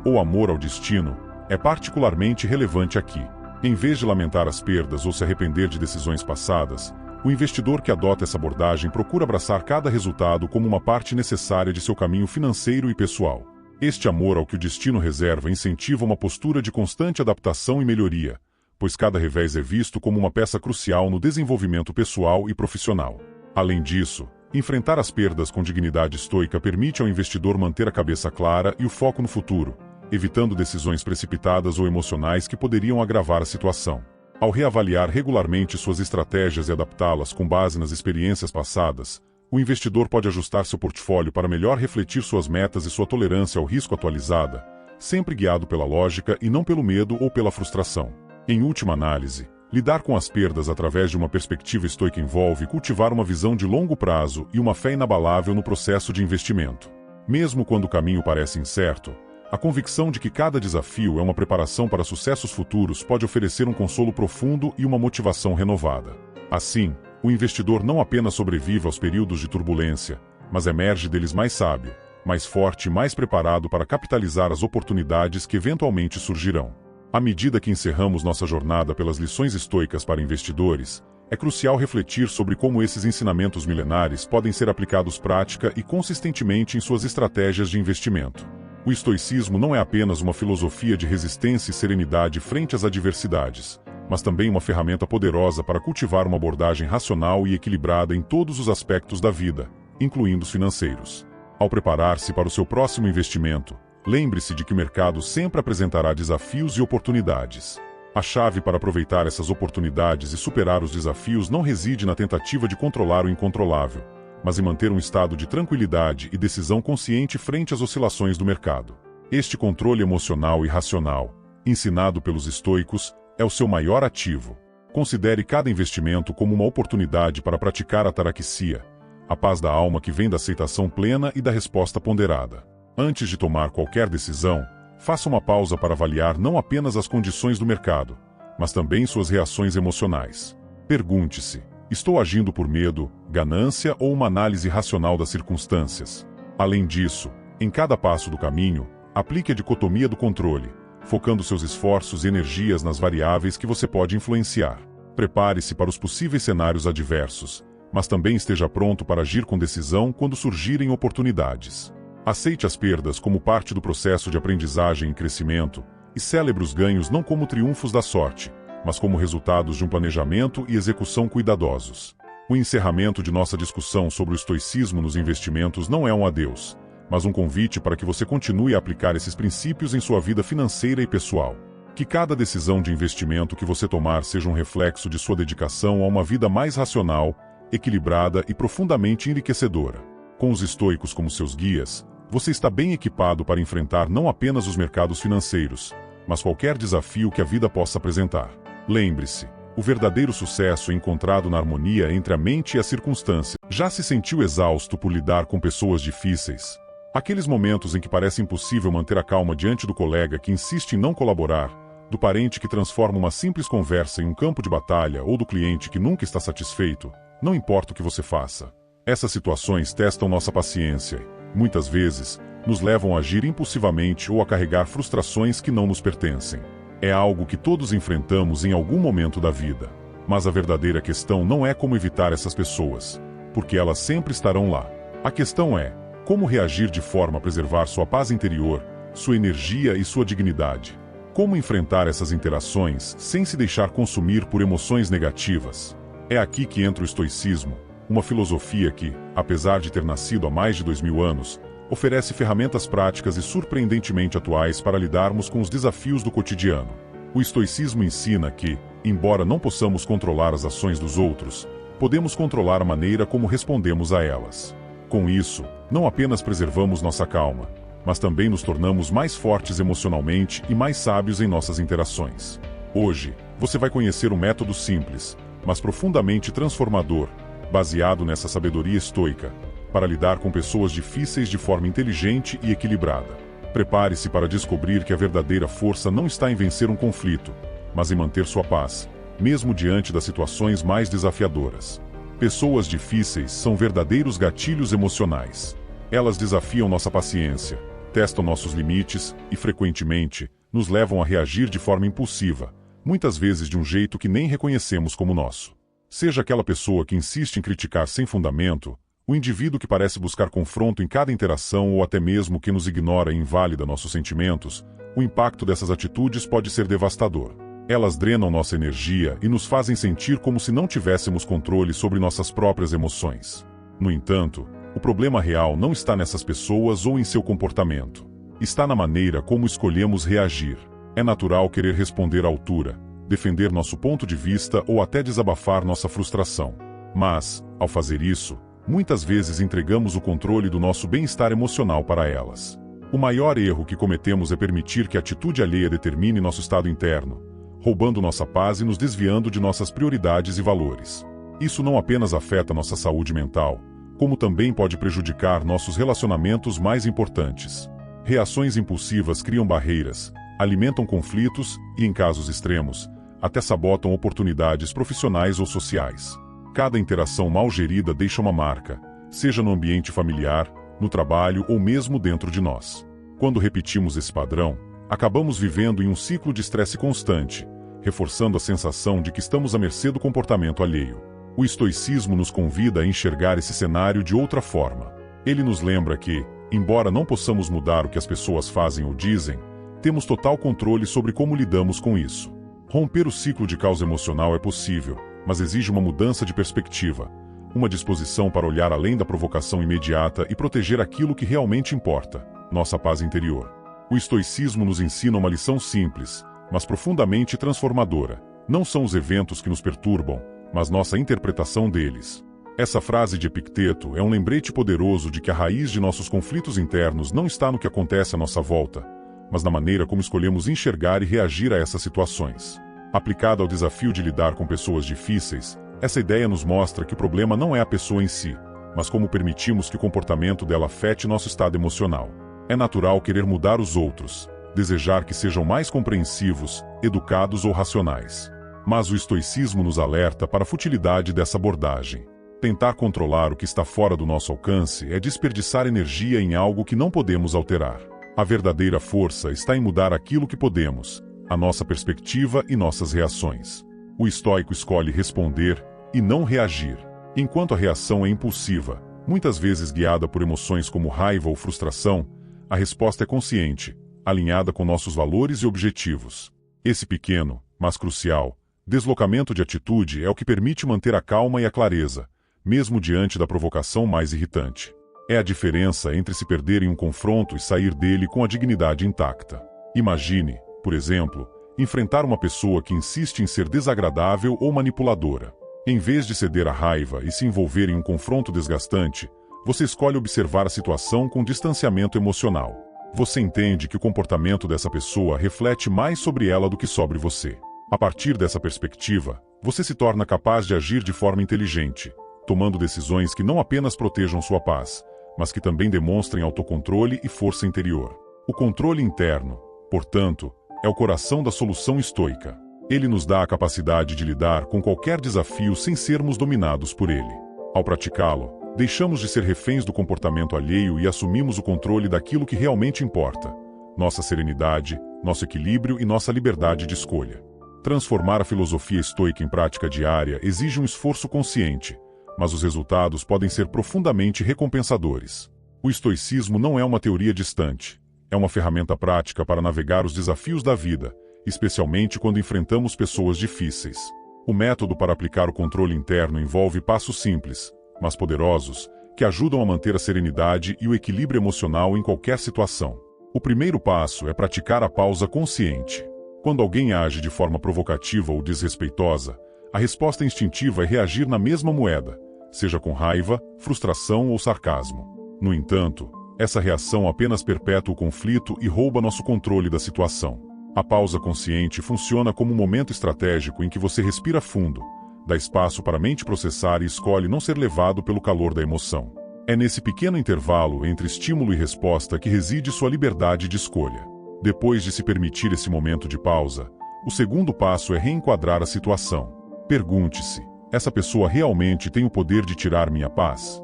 ou amor ao destino, é particularmente relevante aqui. Em vez de lamentar as perdas ou se arrepender de decisões passadas, o investidor que adota essa abordagem procura abraçar cada resultado como uma parte necessária de seu caminho financeiro e pessoal. Este amor ao que o destino reserva incentiva uma postura de constante adaptação e melhoria, pois cada revés é visto como uma peça crucial no desenvolvimento pessoal e profissional. Além disso, enfrentar as perdas com dignidade estoica permite ao investidor manter a cabeça clara e o foco no futuro, evitando decisões precipitadas ou emocionais que poderiam agravar a situação. Ao reavaliar regularmente suas estratégias e adaptá-las com base nas experiências passadas, o investidor pode ajustar seu portfólio para melhor refletir suas metas e sua tolerância ao risco atualizada, sempre guiado pela lógica e não pelo medo ou pela frustração. Em última análise, lidar com as perdas através de uma perspectiva estoica envolve cultivar uma visão de longo prazo e uma fé inabalável no processo de investimento. Mesmo quando o caminho parece incerto, a convicção de que cada desafio é uma preparação para sucessos futuros pode oferecer um consolo profundo e uma motivação renovada. Assim, o investidor não apenas sobrevive aos períodos de turbulência, mas emerge deles mais sábio, mais forte e mais preparado para capitalizar as oportunidades que eventualmente surgirão. À medida que encerramos nossa jornada pelas lições estoicas para investidores, é crucial refletir sobre como esses ensinamentos milenares podem ser aplicados prática e consistentemente em suas estratégias de investimento. O estoicismo não é apenas uma filosofia de resistência e serenidade frente às adversidades, mas também uma ferramenta poderosa para cultivar uma abordagem racional e equilibrada em todos os aspectos da vida, incluindo os financeiros. Ao preparar-se para o seu próximo investimento, lembre-se de que o mercado sempre apresentará desafios e oportunidades. A chave para aproveitar essas oportunidades e superar os desafios não reside na tentativa de controlar o incontrolável, mas em manter um estado de tranquilidade e decisão consciente frente às oscilações do mercado. Este controle emocional e racional, ensinado pelos estoicos, é o seu maior ativo. Considere cada investimento como uma oportunidade para praticar a ataraxia, a paz da alma que vem da aceitação plena e da resposta ponderada. Antes de tomar qualquer decisão, faça uma pausa para avaliar não apenas as condições do mercado, mas também suas reações emocionais. Pergunte-se: estou agindo por medo, ganância ou uma análise racional das circunstâncias? Além disso, em cada passo do caminho, aplique a dicotomia do controle, focando seus esforços e energias nas variáveis que você pode influenciar. Prepare-se para os possíveis cenários adversos, mas também esteja pronto para agir com decisão quando surgirem oportunidades. Aceite as perdas como parte do processo de aprendizagem e crescimento, e celebre os ganhos não como triunfos da sorte, mas como resultados de um planejamento e execução cuidadosos. O encerramento de nossa discussão sobre o estoicismo nos investimentos não é um adeus, mas um convite para que você continue a aplicar esses princípios em sua vida financeira e pessoal. Que cada decisão de investimento que você tomar seja um reflexo de sua dedicação a uma vida mais racional, equilibrada e profundamente enriquecedora. Com os estoicos como seus guias, você está bem equipado para enfrentar não apenas os mercados financeiros, mas qualquer desafio que a vida possa apresentar. Lembre-se, o verdadeiro sucesso é encontrado na harmonia entre a mente e as circunstâncias. Já se sentiu exausto por lidar com pessoas difíceis? Aqueles momentos em que parece impossível manter a calma diante do colega que insiste em não colaborar, do parente que transforma uma simples conversa em um campo de batalha ou do cliente que nunca está satisfeito, não importa o que você faça. Essas situações testam nossa paciência e, muitas vezes, nos levam a agir impulsivamente ou a carregar frustrações que não nos pertencem. É algo que todos enfrentamos em algum momento da vida. Mas a verdadeira questão não é como evitar essas pessoas, porque elas sempre estarão lá. A questão é como reagir de forma a preservar sua paz interior, sua energia e sua dignidade. Como enfrentar essas interações sem se deixar consumir por emoções negativas. É aqui que entra o estoicismo, Uma filosofia que, apesar de ter nascido há mais de 2000 anos, oferece ferramentas práticas e surpreendentemente atuais para lidarmos com os desafios do cotidiano. O estoicismo ensina que, embora não possamos controlar as ações dos outros, podemos controlar a maneira como respondemos a elas. Com isso, não apenas preservamos nossa calma, mas também nos tornamos mais fortes emocionalmente e mais sábios em nossas interações. Hoje, você vai conhecer um método simples, mas profundamente transformador, baseado nessa sabedoria estoica, para lidar com pessoas difíceis de forma inteligente e equilibrada. Prepare-se para descobrir que a verdadeira força não está em vencer um conflito, mas em manter sua paz, mesmo diante das situações mais desafiadoras. Pessoas difíceis são verdadeiros gatilhos emocionais. Elas desafiam nossa paciência, testam nossos limites e, frequentemente, nos levam a reagir de forma impulsiva, muitas vezes de um jeito que nem reconhecemos como nosso. Seja aquela pessoa que insiste em criticar sem fundamento, o indivíduo que parece buscar confronto em cada interação ou até mesmo que nos ignora e invalida nossos sentimentos, o impacto dessas atitudes pode ser devastador. Elas drenam nossa energia e nos fazem sentir como se não tivéssemos controle sobre nossas próprias emoções. No entanto, o problema real não está nessas pessoas ou em seu comportamento. Está na maneira como escolhemos reagir. É natural querer responder à altura, defender nosso ponto de vista ou até desabafar nossa frustração. Mas, ao fazer isso, muitas vezes entregamos o controle do nosso bem-estar emocional para elas. O maior erro que cometemos é permitir que a atitude alheia determine nosso estado interno, roubando nossa paz e nos desviando de nossas prioridades e valores. Isso não apenas afeta nossa saúde mental, como também pode prejudicar nossos relacionamentos mais importantes. Reações impulsivas criam barreiras, alimentam conflitos e, em casos extremos, até sabotam oportunidades profissionais ou sociais. Cada interação mal gerida deixa uma marca, seja no ambiente familiar, no trabalho ou mesmo dentro de nós. Quando repetimos esse padrão, acabamos vivendo em um ciclo de estresse constante, reforçando a sensação de que estamos à mercê do comportamento alheio. O estoicismo nos convida a enxergar esse cenário de outra forma. Ele nos lembra que, embora não possamos mudar o que as pessoas fazem ou dizem, temos total controle sobre como lidamos com isso. Romper o ciclo de caos emocional é possível, mas exige uma mudança de perspectiva, uma disposição para olhar além da provocação imediata e proteger aquilo que realmente importa, nossa paz interior. O estoicismo nos ensina uma lição simples, mas profundamente transformadora. Não são os eventos que nos perturbam, mas nossa interpretação deles. Essa frase de Epicteto é um lembrete poderoso de que a raiz de nossos conflitos internos não está no que acontece à nossa volta, mas na maneira como escolhemos enxergar e reagir a essas situações. Aplicada ao desafio de lidar com pessoas difíceis, essa ideia nos mostra que o problema não é a pessoa em si, mas como permitimos que o comportamento dela afete nosso estado emocional. É natural querer mudar os outros, desejar que sejam mais compreensivos, educados ou racionais. Mas o estoicismo nos alerta para a futilidade dessa abordagem. Tentar controlar o que está fora do nosso alcance é desperdiçar energia em algo que não podemos alterar. A verdadeira força está em mudar aquilo que podemos, a nossa perspectiva e nossas reações. O estoico escolhe responder e não reagir. Enquanto a reação é impulsiva, muitas vezes guiada por emoções como raiva ou frustração, a resposta é consciente, alinhada com nossos valores e objetivos. Esse pequeno, mas crucial, deslocamento de atitude é o que permite manter a calma e a clareza, mesmo diante da provocação mais irritante. É a diferença entre se perder em um confronto e sair dele com a dignidade intacta. Imagine, por exemplo, enfrentar uma pessoa que insiste em ser desagradável ou manipuladora. Em vez de ceder à raiva e se envolver em um confronto desgastante, você escolhe observar a situação com distanciamento emocional. Você entende que o comportamento dessa pessoa reflete mais sobre ela do que sobre você. A partir dessa perspectiva, você se torna capaz de agir de forma inteligente, tomando decisões que não apenas protejam sua paz, mas que também demonstrem autocontrole e força interior. O controle interno, portanto, é o coração da solução estoica. Ele nos dá a capacidade de lidar com qualquer desafio sem sermos dominados por ele. Ao praticá-lo, deixamos de ser reféns do comportamento alheio e assumimos o controle daquilo que realmente importa: nossa serenidade, nosso equilíbrio e nossa liberdade de escolha. Transformar a filosofia estoica em prática diária exige um esforço consciente, mas os resultados podem ser profundamente recompensadores. O estoicismo não é uma teoria distante, é uma ferramenta prática para navegar os desafios da vida, especialmente quando enfrentamos pessoas difíceis. O método para aplicar o controle interno envolve passos simples, mas poderosos, que ajudam a manter a serenidade e o equilíbrio emocional em qualquer situação. O primeiro passo é praticar a pausa consciente. Quando alguém age de forma provocativa ou desrespeitosa, a resposta instintiva é reagir na mesma moeda, seja com raiva, frustração ou sarcasmo. No entanto, essa reação apenas perpetua o conflito e rouba nosso controle da situação. A pausa consciente funciona como um momento estratégico em que você respira fundo, dá espaço para a mente processar e escolhe não ser levado pelo calor da emoção. É nesse pequeno intervalo entre estímulo e resposta que reside sua liberdade de escolha. Depois de se permitir esse momento de pausa, o segundo passo é reenquadrar a situação. Pergunte-se: essa pessoa realmente tem o poder de tirar minha paz?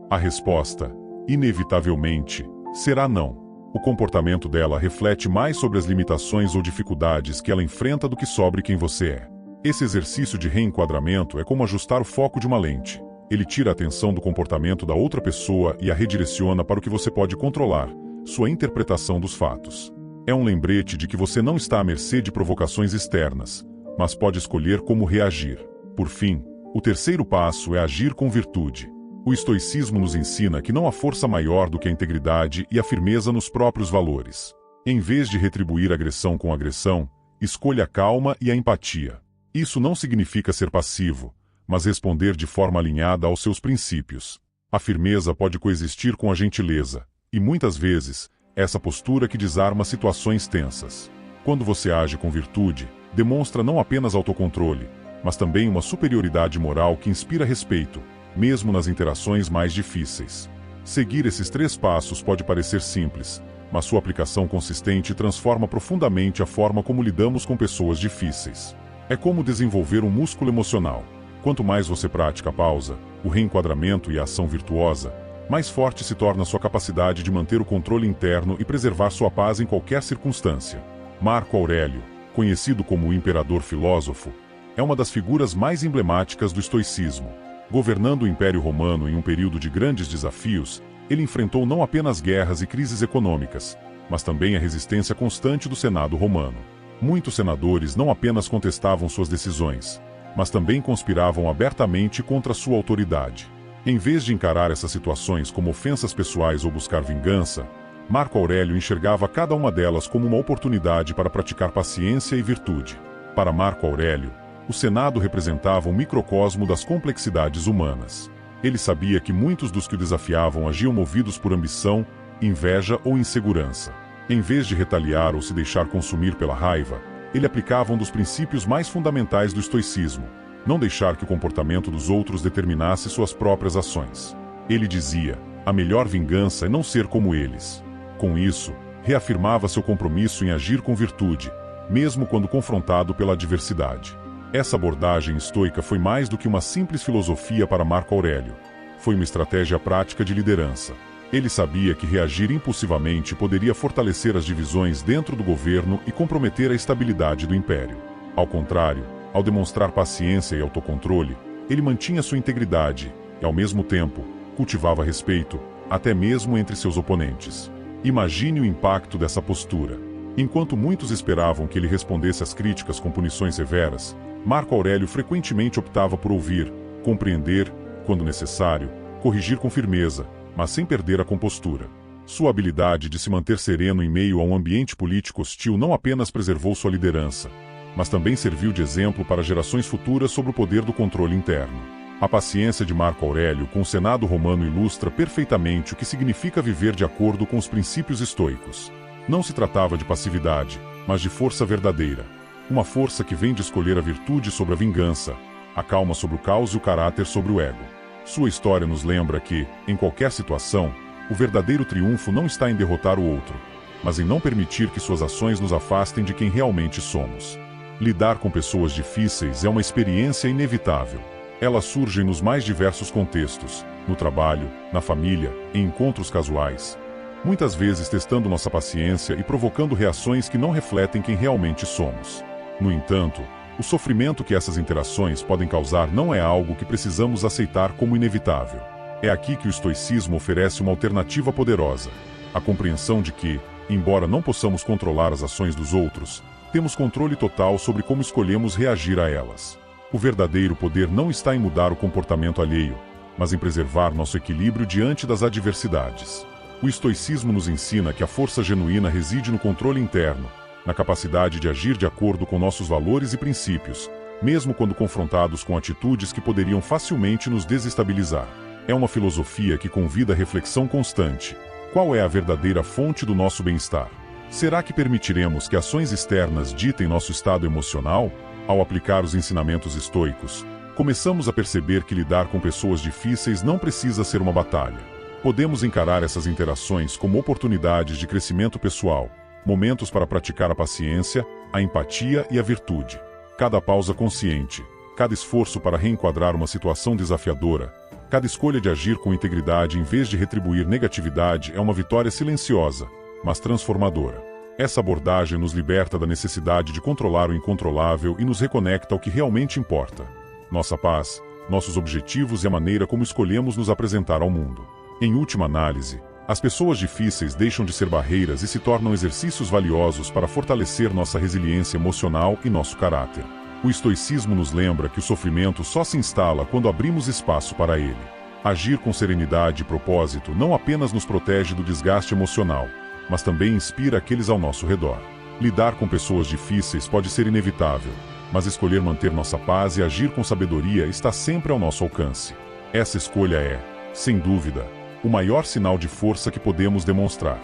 A resposta, inevitavelmente, será não. O comportamento dela reflete mais sobre as limitações ou dificuldades que ela enfrenta do que sobre quem você é. Esse exercício de reenquadramento é como ajustar o foco de uma lente. Ele tira a atenção do comportamento da outra pessoa e a redireciona para o que você pode controlar, sua interpretação dos fatos. É um lembrete de que você não está à mercê de provocações externas, mas pode escolher como reagir. Por fim, o terceiro passo é agir com virtude. O estoicismo nos ensina que não há força maior do que a integridade e a firmeza nos próprios valores. Em vez de retribuir agressão com agressão, escolha a calma e a empatia. Isso não significa ser passivo, mas responder de forma alinhada aos seus princípios. A firmeza pode coexistir com a gentileza, e muitas vezes, essa postura que desarma situações tensas. Quando você age com virtude, demonstra não apenas autocontrole, mas também uma superioridade moral que inspira respeito, mesmo nas interações mais difíceis. Seguir esses 3 passos pode parecer simples, mas sua aplicação consistente transforma profundamente a forma como lidamos com pessoas difíceis. É como desenvolver um músculo emocional. Quanto mais você pratica a pausa, o reenquadramento e a ação virtuosa, mais forte se torna sua capacidade de manter o controle interno e preservar sua paz em qualquer circunstância. Marco Aurélio, conhecido como o imperador filósofo, é uma das figuras mais emblemáticas do estoicismo. Governando o Império Romano em um período de grandes desafios, ele enfrentou não apenas guerras e crises econômicas, mas também a resistência constante do Senado romano. Muitos senadores não apenas contestavam suas decisões, mas também conspiravam abertamente contra sua autoridade. Em vez de encarar essas situações como ofensas pessoais ou buscar vingança, Marco Aurélio enxergava cada uma delas como uma oportunidade para praticar paciência e virtude. Para Marco Aurélio, o Senado representava um microcosmo das complexidades humanas. Ele sabia que muitos dos que o desafiavam agiam movidos por ambição, inveja ou insegurança. Em vez de retaliar ou se deixar consumir pela raiva, ele aplicava um dos princípios mais fundamentais do estoicismo: não deixar que o comportamento dos outros determinasse suas próprias ações. Ele dizia: a melhor vingança é não ser como eles. Com isso, reafirmava seu compromisso em agir com virtude, mesmo quando confrontado pela adversidade. Essa abordagem estoica foi mais do que uma simples filosofia para Marco Aurélio. Foi uma estratégia prática de liderança. Ele sabia que reagir impulsivamente poderia fortalecer as divisões dentro do governo e comprometer a estabilidade do império. Ao contrário, ao demonstrar paciência e autocontrole, ele mantinha sua integridade e, ao mesmo tempo, cultivava respeito, até mesmo entre seus oponentes. Imagine o impacto dessa postura. Enquanto muitos esperavam que ele respondesse às críticas com punições severas, Marco Aurélio frequentemente optava por ouvir, compreender, quando necessário, corrigir com firmeza, mas sem perder a compostura. Sua habilidade de se manter sereno em meio a um ambiente político hostil não apenas preservou sua liderança, mas também serviu de exemplo para gerações futuras sobre o poder do controle interno. A paciência de Marco Aurélio com o Senado romano ilustra perfeitamente o que significa viver de acordo com os princípios estoicos. Não se tratava de passividade, mas de força verdadeira. Uma força que vem de escolher a virtude sobre a vingança, a calma sobre o caos e o caráter sobre o ego. Sua história nos lembra que, em qualquer situação, o verdadeiro triunfo não está em derrotar o outro, mas em não permitir que suas ações nos afastem de quem realmente somos. Lidar com pessoas difíceis é uma experiência inevitável. Elas surgem nos mais diversos contextos, no trabalho, na família, em encontros casuais. Muitas vezes testando nossa paciência e provocando reações que não refletem quem realmente somos. No entanto, o sofrimento que essas interações podem causar não é algo que precisamos aceitar como inevitável. É aqui que o estoicismo oferece uma alternativa poderosa: a compreensão de que, embora não possamos controlar as ações dos outros, temos controle total sobre como escolhemos reagir a elas. O verdadeiro poder não está em mudar o comportamento alheio, mas em preservar nosso equilíbrio diante das adversidades. O estoicismo nos ensina que a força genuína reside no controle interno, na capacidade de agir de acordo com nossos valores e princípios, mesmo quando confrontados com atitudes que poderiam facilmente nos desestabilizar. É uma filosofia que convida a reflexão constante. Qual é a verdadeira fonte do nosso bem-estar? Será que permitiremos que ações externas ditem nosso estado emocional? Ao aplicar os ensinamentos estoicos, começamos a perceber que lidar com pessoas difíceis não precisa ser uma batalha. Podemos encarar essas interações como oportunidades de crescimento pessoal, momentos para praticar a paciência, a empatia e a virtude. Cada pausa consciente, cada esforço para reenquadrar uma situação desafiadora, cada escolha de agir com integridade em vez de retribuir negatividade é uma vitória silenciosa, mas transformadora. Essa abordagem nos liberta da necessidade de controlar o incontrolável e nos reconecta ao que realmente importa: nossa paz, nossos objetivos e a maneira como escolhemos nos apresentar ao mundo. Em última análise, as pessoas difíceis deixam de ser barreiras e se tornam exercícios valiosos para fortalecer nossa resiliência emocional e nosso caráter. O estoicismo nos lembra que o sofrimento só se instala quando abrimos espaço para ele. Agir com serenidade e propósito não apenas nos protege do desgaste emocional, mas também inspira aqueles ao nosso redor. Lidar com pessoas difíceis pode ser inevitável, mas escolher manter nossa paz e agir com sabedoria está sempre ao nosso alcance. Essa escolha é, sem dúvida, o maior sinal de força que podemos demonstrar.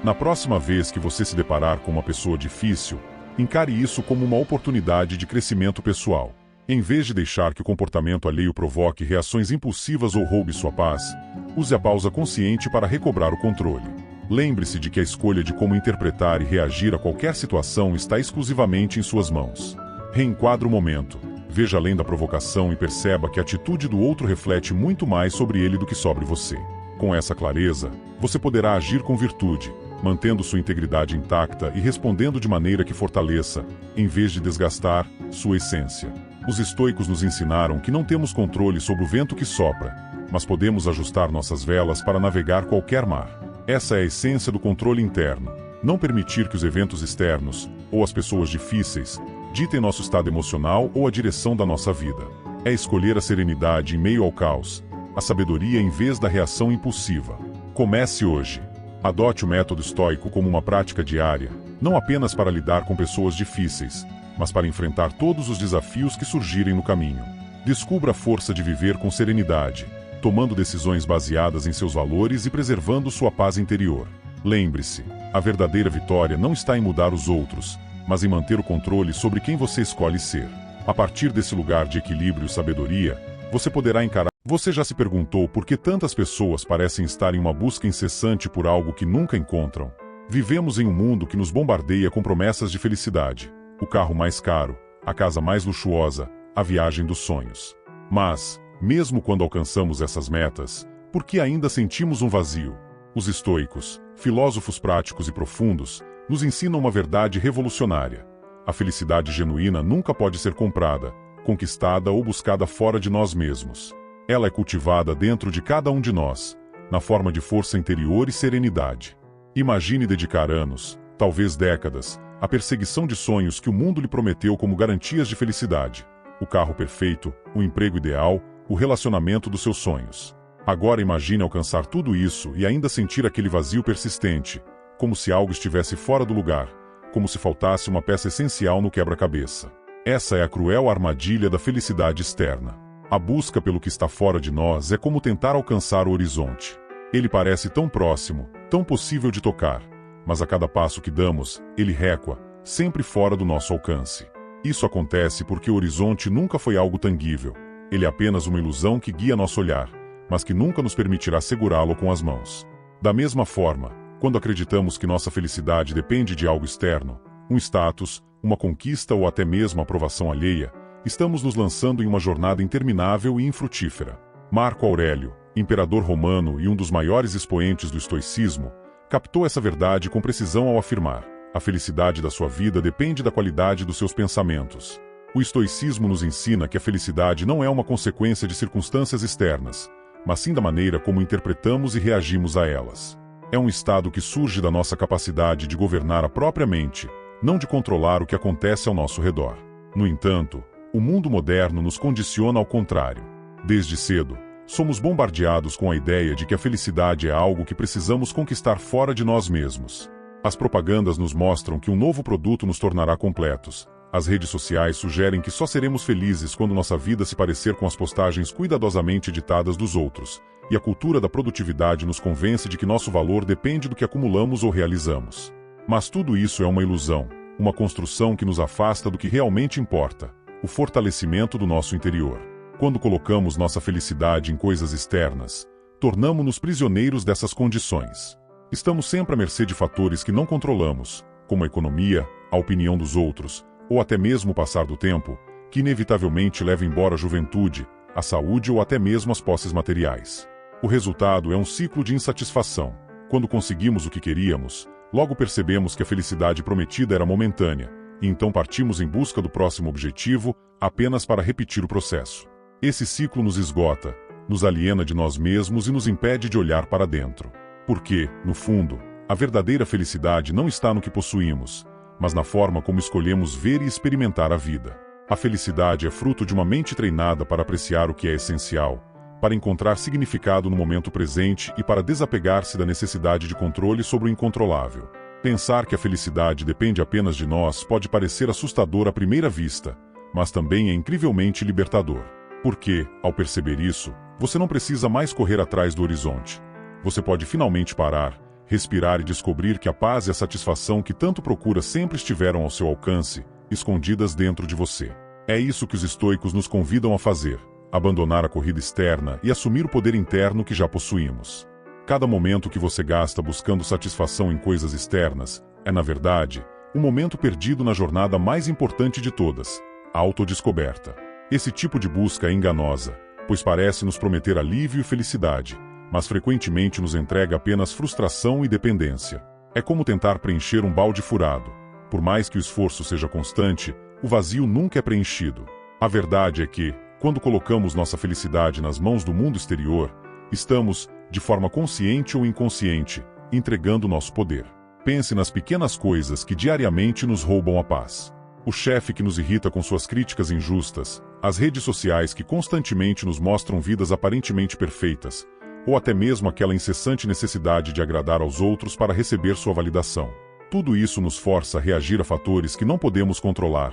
Na próxima vez que você se deparar com uma pessoa difícil, encare isso como uma oportunidade de crescimento pessoal. Em vez de deixar que o comportamento alheio provoque reações impulsivas ou roube sua paz, use a pausa consciente para recobrar o controle. Lembre-se de que a escolha de como interpretar e reagir a qualquer situação está exclusivamente em suas mãos. Reenquadre o momento, veja além da provocação e perceba que a atitude do outro reflete muito mais sobre ele do que sobre você. Com essa clareza, você poderá agir com virtude, mantendo sua integridade intacta e respondendo de maneira que fortaleça, em vez de desgastar, sua essência. Os estoicos nos ensinaram que não temos controle sobre o vento que sopra, mas podemos ajustar nossas velas para navegar qualquer mar. Essa é a essência do controle interno: não permitir que os eventos externos, ou as pessoas difíceis, ditem nosso estado emocional ou a direção da nossa vida. É escolher a serenidade em meio ao caos, a sabedoria em vez da reação impulsiva. Comece hoje. Adote o método estoico como uma prática diária, não apenas para lidar com pessoas difíceis, mas para enfrentar todos os desafios que surgirem no caminho. Descubra a força de viver com serenidade, tomando decisões baseadas em seus valores e preservando sua paz interior. Lembre-se, a verdadeira vitória não está em mudar os outros, mas em manter o controle sobre quem você escolhe ser. A partir desse lugar de equilíbrio e sabedoria, você poderá encarar. Você já se perguntou por que tantas pessoas parecem estar em uma busca incessante por algo que nunca encontram? Vivemos em um mundo que nos bombardeia com promessas de felicidade: o carro mais caro, a casa mais luxuosa, a viagem dos sonhos. Mas, mesmo quando alcançamos essas metas, por que ainda sentimos um vazio? Os estoicos, filósofos práticos e profundos, nos ensinam uma verdade revolucionária: a felicidade genuína nunca pode ser comprada, conquistada ou buscada fora de nós mesmos. Ela é cultivada dentro de cada um de nós, na forma de força interior e serenidade. Imagine dedicar anos, talvez décadas, à perseguição de sonhos que o mundo lhe prometeu como garantias de felicidade: o carro perfeito, o emprego ideal, o relacionamento dos seus sonhos. Agora imagine alcançar tudo isso e ainda sentir aquele vazio persistente, como se algo estivesse fora do lugar, como se faltasse uma peça essencial no quebra-cabeça. Essa é a cruel armadilha da felicidade externa. A busca pelo que está fora de nós é como tentar alcançar o horizonte. Ele parece tão próximo, tão possível de tocar, mas a cada passo que damos, ele recua, sempre fora do nosso alcance. Isso acontece porque o horizonte nunca foi algo tangível. Ele é apenas uma ilusão que guia nosso olhar, mas que nunca nos permitirá segurá-lo com as mãos. Da mesma forma, quando acreditamos que nossa felicidade depende de algo externo, um status, uma conquista ou até mesmo a aprovação alheia, estamos nos lançando em uma jornada interminável e infrutífera. Marco Aurélio, imperador romano e um dos maiores expoentes do estoicismo, captou essa verdade com precisão ao afirmar: a felicidade da sua vida depende da qualidade dos seus pensamentos. O estoicismo nos ensina que a felicidade não é uma consequência de circunstâncias externas, mas sim da maneira como interpretamos e reagimos a elas. É um estado que surge da nossa capacidade de governar a própria mente, não de controlar o que acontece ao nosso redor. No entanto, o mundo moderno nos condiciona ao contrário. Desde cedo, Somos bombardeados com a ideia de que a felicidade é algo que precisamos conquistar fora de nós mesmos. As propagandas nos mostram que um novo produto nos tornará completos. As redes sociais sugerem que só seremos felizes quando nossa vida se parecer com as postagens cuidadosamente editadas dos outros, e a cultura da produtividade nos convence de que nosso valor depende do que acumulamos ou realizamos. Mas tudo isso é uma ilusão, uma construção que nos afasta do que realmente importa, o fortalecimento do nosso interior. Quando colocamos nossa felicidade em coisas externas, tornamo-nos prisioneiros dessas condições. Estamos sempre à mercê de fatores que não controlamos, como a economia, a opinião dos outros, ou até mesmo o passar do tempo, que inevitavelmente leva embora a juventude, a saúde ou até mesmo as posses materiais. O resultado é um ciclo de insatisfação. Quando conseguimos o que queríamos, logo percebemos que a felicidade prometida era momentânea, e então partimos em busca do próximo objetivo, apenas para repetir o processo. Esse ciclo nos esgota, nos aliena de nós mesmos e nos impede de olhar para dentro. Porque, no fundo, a verdadeira felicidade não está no que possuímos, mas na forma como escolhemos ver e experimentar a vida. A felicidade é fruto de uma mente treinada para apreciar o que é essencial, para encontrar significado no momento presente e para desapegar-se da necessidade de controle sobre o incontrolável. Pensar que a felicidade depende apenas de nós pode parecer assustador à primeira vista, mas também é incrivelmente libertador. Porque, ao perceber isso, você não precisa mais correr atrás do horizonte. Você pode finalmente parar, respirar e descobrir que a paz e a satisfação que tanto procura sempre estiveram ao seu alcance, escondidas dentro de você. É isso que os estoicos nos convidam a fazer: abandonar a corrida externa e assumir o poder interno que já possuímos. Cada momento que você gasta buscando satisfação em coisas externas é, na verdade, um momento perdido na jornada mais importante de todas, a autodescoberta. Esse tipo de busca é enganosa, pois parece nos prometer alívio e felicidade, mas frequentemente nos entrega apenas frustração e dependência. É como tentar preencher um balde furado. Por mais que o esforço seja constante, o vazio nunca é preenchido. A verdade é que, quando colocamos nossa felicidade nas mãos do mundo exterior, estamos, de forma consciente ou inconsciente, entregando nosso poder. Pense nas pequenas coisas que diariamente nos roubam a paz. O chefe que nos irrita com suas críticas injustas, as redes sociais que constantemente nos mostram vidas aparentemente perfeitas, ou até mesmo aquela incessante necessidade de agradar aos outros para receber sua validação. Tudo isso nos força a reagir a fatores que não podemos controlar,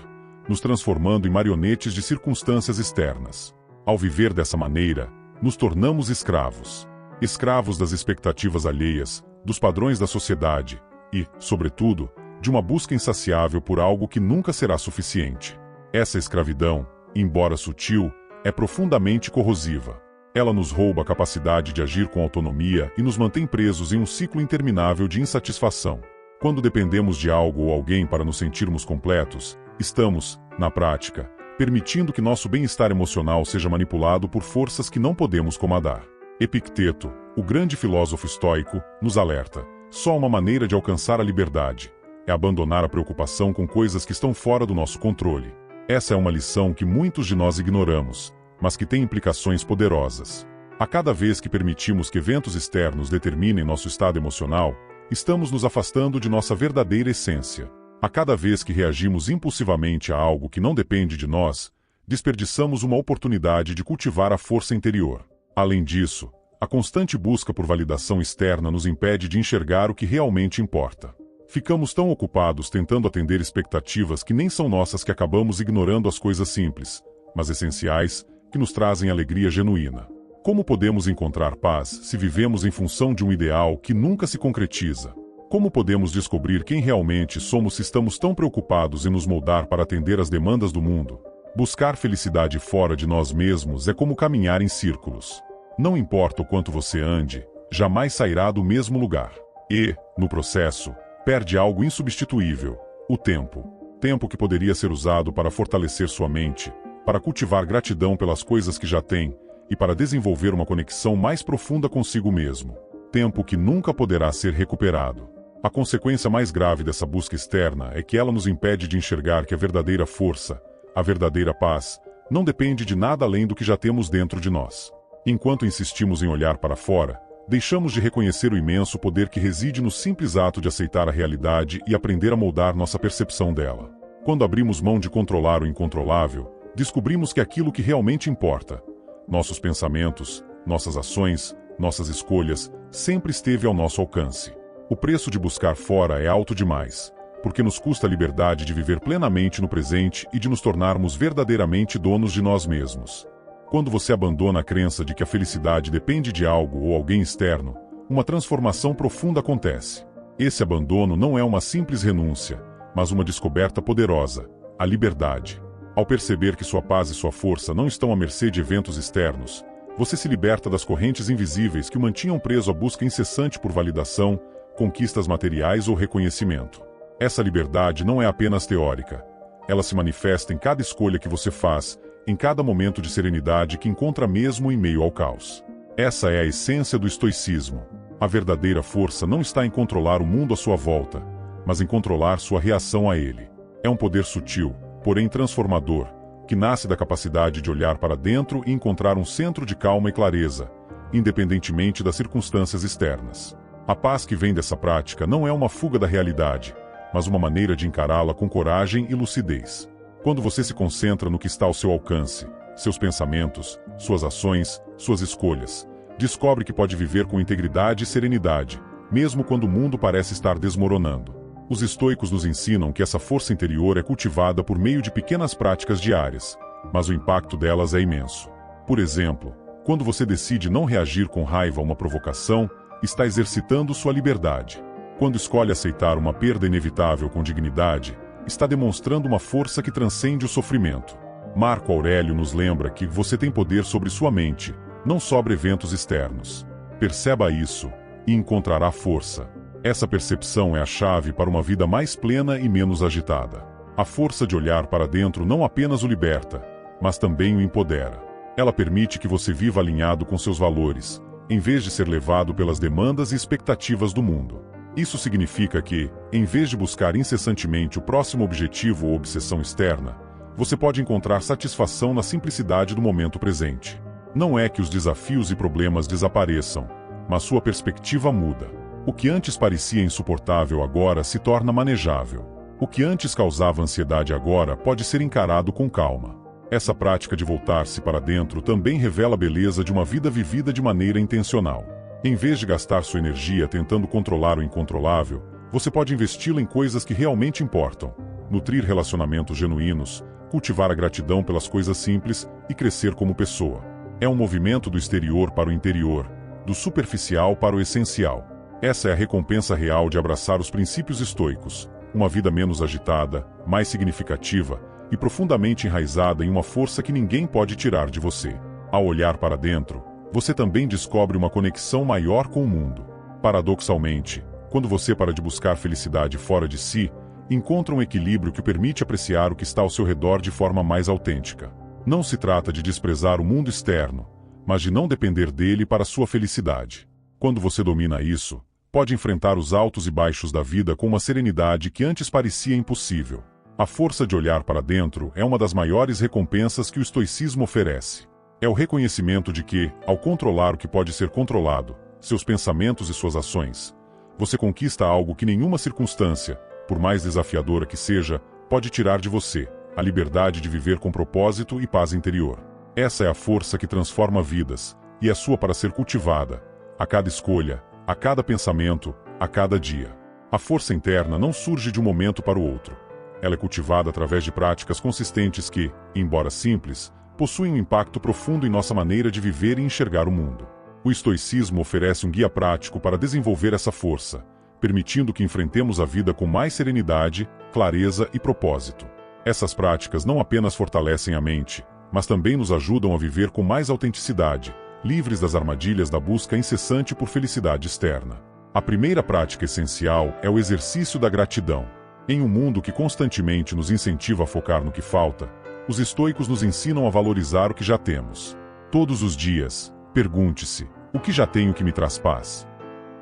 nos transformando em marionetes de circunstâncias externas. Ao viver dessa maneira, nos tornamos escravos. Escravos das expectativas alheias, dos padrões da sociedade e, sobretudo, de uma busca insaciável por algo que nunca será suficiente. Essa escravidão, embora sutil, é profundamente corrosiva. Ela nos rouba a capacidade de agir com autonomia e nos mantém presos em um ciclo interminável de insatisfação. Quando dependemos de algo ou alguém para nos sentirmos completos, estamos, na prática, permitindo que nosso bem-estar emocional seja manipulado por forças que não podemos comandar. Epicteto, o grande filósofo estoico, nos alerta: só uma maneira de alcançar a liberdade é abandonar a preocupação com coisas que estão fora do nosso controle. Essa é uma lição que muitos de nós ignoramos, mas que tem implicações poderosas. A cada vez que permitimos que eventos externos determinem nosso estado emocional, estamos nos afastando de nossa verdadeira essência. A cada vez que reagimos impulsivamente a algo que não depende de nós, desperdiçamos uma oportunidade de cultivar a força interior. Além disso, a constante busca por validação externa nos impede de enxergar o que realmente importa. Ficamos tão ocupados tentando atender expectativas que nem são nossas que acabamos ignorando as coisas simples, mas essenciais, que nos trazem alegria genuína. Como podemos encontrar paz se vivemos em função de um ideal que nunca se concretiza? Como podemos descobrir quem realmente somos se estamos tão preocupados em nos moldar para atender às demandas do mundo? Buscar felicidade fora de nós mesmos é como caminhar em círculos. Não importa o quanto você ande, jamais sairá do mesmo lugar. E, no processo, perde algo insubstituível: o tempo. Tempo que poderia ser usado para fortalecer sua mente, para cultivar gratidão pelas coisas que já tem e para desenvolver uma conexão mais profunda consigo mesmo. Tempo que nunca poderá ser recuperado. A consequência mais grave dessa busca externa é que ela nos impede de enxergar que a verdadeira força, a verdadeira paz, não depende de nada além do que já temos dentro de nós. Enquanto insistimos em olhar para fora, deixamos de reconhecer o imenso poder que reside no simples ato de aceitar a realidade e aprender a moldar nossa percepção dela. Quando abrimos mão de controlar o incontrolável, descobrimos que aquilo que realmente importa, nossos pensamentos, nossas ações, nossas escolhas, sempre esteve ao nosso alcance. O preço de buscar fora é alto demais, porque nos custa a liberdade de viver plenamente no presente e de nos tornarmos verdadeiramente donos de nós mesmos. Quando você abandona a crença de que a felicidade depende de algo ou alguém externo, uma transformação profunda acontece. Esse abandono não é uma simples renúncia, mas uma descoberta poderosa, a liberdade. Ao perceber que sua paz e sua força não estão à mercê de eventos externos, você se liberta das correntes invisíveis que o mantinham preso à busca incessante por validação, conquistas materiais ou reconhecimento. Essa liberdade não é apenas teórica. Ela se manifesta em cada escolha que você faz, em cada momento de serenidade que encontra mesmo em meio ao caos. Essa é a essência do estoicismo. A verdadeira força não está em controlar o mundo à sua volta, mas em controlar sua reação a ele. É um poder sutil, porém transformador, que nasce da capacidade de olhar para dentro e encontrar um centro de calma e clareza, independentemente das circunstâncias externas. A paz que vem dessa prática não é uma fuga da realidade, mas uma maneira de encará-la com coragem e lucidez. Quando você se concentra no que está ao seu alcance, seus pensamentos, suas ações, suas escolhas, descobre que pode viver com integridade e serenidade, mesmo quando o mundo parece estar desmoronando. Os estoicos nos ensinam que essa força interior é cultivada por meio de pequenas práticas diárias, mas o impacto delas é imenso. Por exemplo, quando você decide não reagir com raiva a uma provocação, está exercitando sua liberdade. Quando escolhe aceitar uma perda inevitável com dignidade, está demonstrando uma força que transcende o sofrimento. Marco Aurélio nos lembra que você tem poder sobre sua mente, não sobre eventos externos. Perceba isso, e encontrará força. Essa percepção é a chave para uma vida mais plena e menos agitada. A força de olhar para dentro não apenas o liberta, mas também o empodera. Ela permite que você viva alinhado com seus valores, em vez de ser levado pelas demandas e expectativas do mundo. Isso significa que, em vez de buscar incessantemente o próximo objetivo ou obsessão externa, você pode encontrar satisfação na simplicidade do momento presente. Não é que os desafios e problemas desapareçam, mas sua perspectiva muda. O que antes parecia insuportável agora se torna manejável. O que antes causava ansiedade agora pode ser encarado com calma. Essa prática de voltar-se para dentro também revela a beleza de uma vida vivida de maneira intencional. Em vez de gastar sua energia tentando controlar o incontrolável, você pode investi-la em coisas que realmente importam, nutrir relacionamentos genuínos, cultivar a gratidão pelas coisas simples e crescer como pessoa. É um movimento do exterior para o interior, do superficial para o essencial. Essa é a recompensa real de abraçar os princípios estoicos, uma vida menos agitada, mais significativa e profundamente enraizada em uma força que ninguém pode tirar de você. Ao olhar para dentro, você também descobre uma conexão maior com o mundo. Paradoxalmente, quando você para de buscar felicidade fora de si, encontra um equilíbrio que permite apreciar o que está ao seu redor de forma mais autêntica. Não se trata de desprezar o mundo externo, mas de não depender dele para sua felicidade. Quando você domina isso, pode enfrentar os altos e baixos da vida com uma serenidade que antes parecia impossível. A força de olhar para dentro é uma das maiores recompensas que o estoicismo oferece. É o reconhecimento de que, ao controlar o que pode ser controlado, seus pensamentos e suas ações, você conquista algo que nenhuma circunstância, por mais desafiadora que seja, pode tirar de você: a liberdade de viver com propósito e paz interior. Essa é a força que transforma vidas, e é sua para ser cultivada, a cada escolha, a cada pensamento, a cada dia. A força interna não surge de um momento para o outro. Ela é cultivada através de práticas consistentes que, embora simples, possuem um impacto profundo em nossa maneira de viver e enxergar o mundo. O estoicismo oferece um guia prático para desenvolver essa força, permitindo que enfrentemos a vida com mais serenidade, clareza e propósito. Essas práticas não apenas fortalecem a mente, mas também nos ajudam a viver com mais autenticidade, livres das armadilhas da busca incessante por felicidade externa. A primeira prática essencial é o exercício da gratidão. Em um mundo que constantemente nos incentiva a focar no que falta, os estoicos nos ensinam a valorizar o que já temos. Todos os dias, pergunte-se: o que já tenho que me traz paz?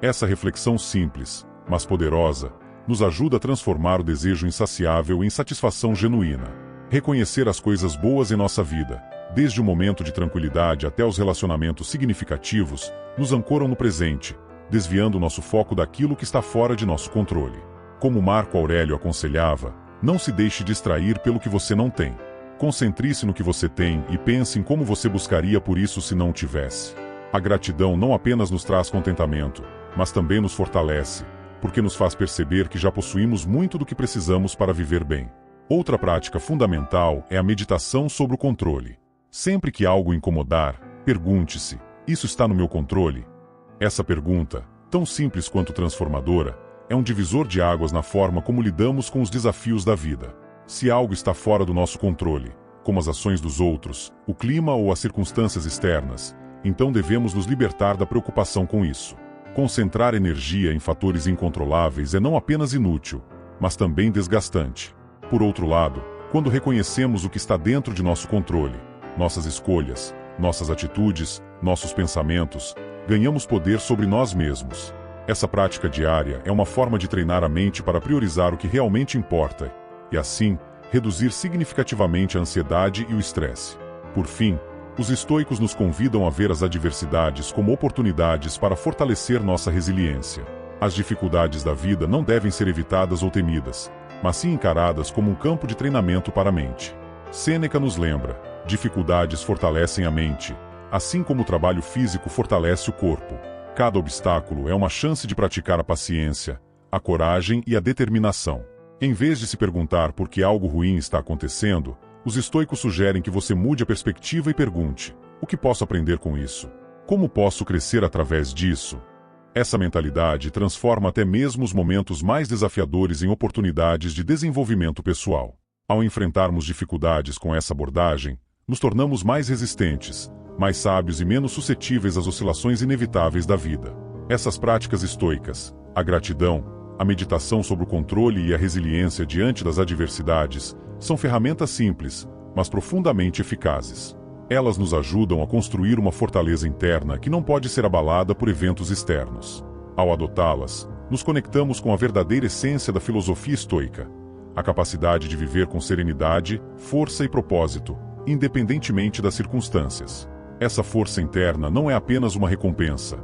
Essa reflexão simples, mas poderosa, nos ajuda a transformar o desejo insaciável em satisfação genuína. Reconhecer as coisas boas em nossa vida, desde o momento de tranquilidade até os relacionamentos significativos, nos ancoram no presente, desviando nosso foco daquilo que está fora de nosso controle. Como Marco Aurélio aconselhava, não se deixe distrair pelo que você não tem. Concentre-se no que você tem e pense em como você buscaria por isso se não o tivesse. A gratidão não apenas nos traz contentamento, mas também nos fortalece, porque nos faz perceber que já possuímos muito do que precisamos para viver bem. Outra prática fundamental é a meditação sobre o controle. Sempre que algo incomodar, pergunte-se: isso está no meu controle? Essa pergunta, tão simples quanto transformadora, é um divisor de águas na forma como lidamos com os desafios da vida. Se algo está fora do nosso controle, como as ações dos outros, o clima ou as circunstâncias externas, então devemos nos libertar da preocupação com isso. Concentrar energia em fatores incontroláveis é não apenas inútil, mas também desgastante. Por outro lado, quando reconhecemos o que está dentro de nosso controle, nossas escolhas, nossas atitudes, nossos pensamentos, ganhamos poder sobre nós mesmos. Essa prática diária é uma forma de treinar a mente para priorizar o que realmente importa e, assim, reduzir significativamente a ansiedade e o estresse. Por fim, os estoicos nos convidam a ver as adversidades como oportunidades para fortalecer nossa resiliência. As dificuldades da vida não devem ser evitadas ou temidas, mas sim encaradas como um campo de treinamento para a mente. Sêneca nos lembra: dificuldades fortalecem a mente, assim como o trabalho físico fortalece o corpo. Cada obstáculo é uma chance de praticar a paciência, a coragem e a determinação. Em vez de se perguntar por que algo ruim está acontecendo, os estoicos sugerem que você mude a perspectiva e pergunte: o que posso aprender com isso? Como posso crescer através disso? Essa mentalidade transforma até mesmo os momentos mais desafiadores em oportunidades de desenvolvimento pessoal. Ao enfrentarmos dificuldades com essa abordagem, nos tornamos mais resistentes, mais sábios e menos suscetíveis às oscilações inevitáveis da vida. Essas práticas estoicas, a gratidão, a meditação sobre o controle e a resiliência diante das adversidades, são ferramentas simples, mas profundamente eficazes. Elas nos ajudam a construir uma fortaleza interna que não pode ser abalada por eventos externos. Ao adotá-las, nos conectamos com a verdadeira essência da filosofia estoica, a capacidade de viver com serenidade, força e propósito, independentemente das circunstâncias. Essa força interna não é apenas uma recompensa,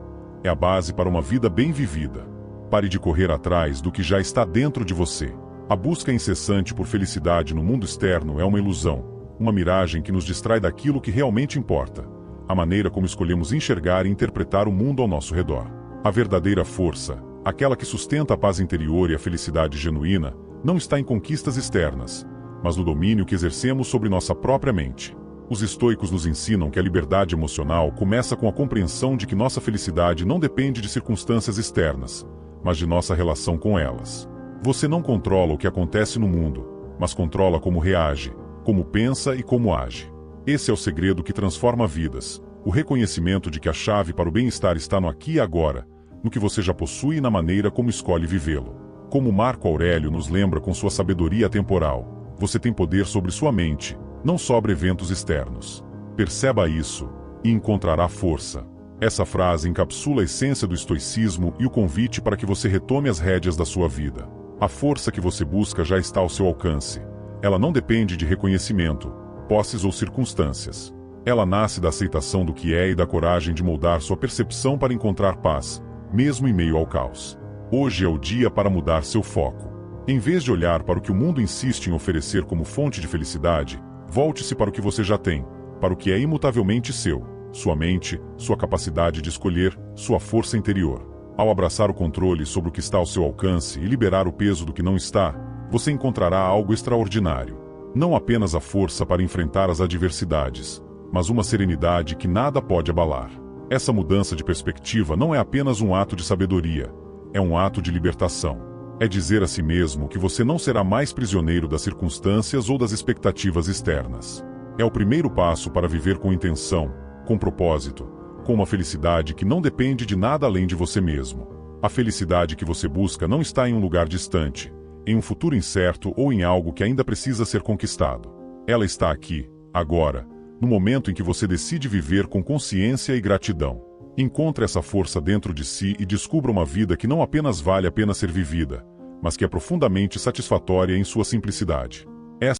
é a base para uma vida bem vivida. Pare de correr atrás do que já está dentro de você. A busca incessante por felicidade no mundo externo é uma ilusão, uma miragem que nos distrai daquilo que realmente importa, a maneira como escolhemos enxergar e interpretar o mundo ao nosso redor. A verdadeira força, aquela que sustenta a paz interior e a felicidade genuína, não está em conquistas externas, mas no domínio que exercemos sobre nossa própria mente. Os estoicos nos ensinam que a liberdade emocional começa com a compreensão de que nossa felicidade não depende de circunstâncias externas, mas de nossa relação com elas. Você não controla o que acontece no mundo, mas controla como reage, como pensa e como age. Esse é o segredo que transforma vidas, o reconhecimento de que a chave para o bem-estar está no aqui e agora, no que você já possui e na maneira como escolhe vivê-lo. Como Marco Aurélio nos lembra com sua sabedoria atemporal, você tem poder sobre sua mente, não sobre eventos externos. Perceba isso, e encontrará força. Essa frase encapsula a essência do estoicismo e o convite para que você retome as rédeas da sua vida. A força que você busca já está ao seu alcance. Ela não depende de reconhecimento, posses ou circunstâncias. Ela nasce da aceitação do que é e da coragem de moldar sua percepção para encontrar paz, mesmo em meio ao caos. Hoje é o dia para mudar seu foco. Em vez de olhar para o que o mundo insiste em oferecer como fonte de felicidade, volte-se para o que você já tem, para o que é imutavelmente seu, sua mente, sua capacidade de escolher, sua força interior. Ao abraçar o controle sobre o que está ao seu alcance e liberar o peso do que não está, você encontrará algo extraordinário. Não apenas a força para enfrentar as adversidades, mas uma serenidade que nada pode abalar. Essa mudança de perspectiva não é apenas um ato de sabedoria, é um ato de libertação. É dizer a si mesmo que você não será mais prisioneiro das circunstâncias ou das expectativas externas. É o primeiro passo para viver com intenção, com propósito, com uma felicidade que não depende de nada além de você mesmo. A felicidade que você busca não está em um lugar distante, em um futuro incerto ou em algo que ainda precisa ser conquistado. Ela está aqui, agora, no momento em que você decide viver com consciência e gratidão. Encontre essa força dentro de si e descubra uma vida que não apenas vale a pena ser vivida, mas que é profundamente satisfatória em sua simplicidade.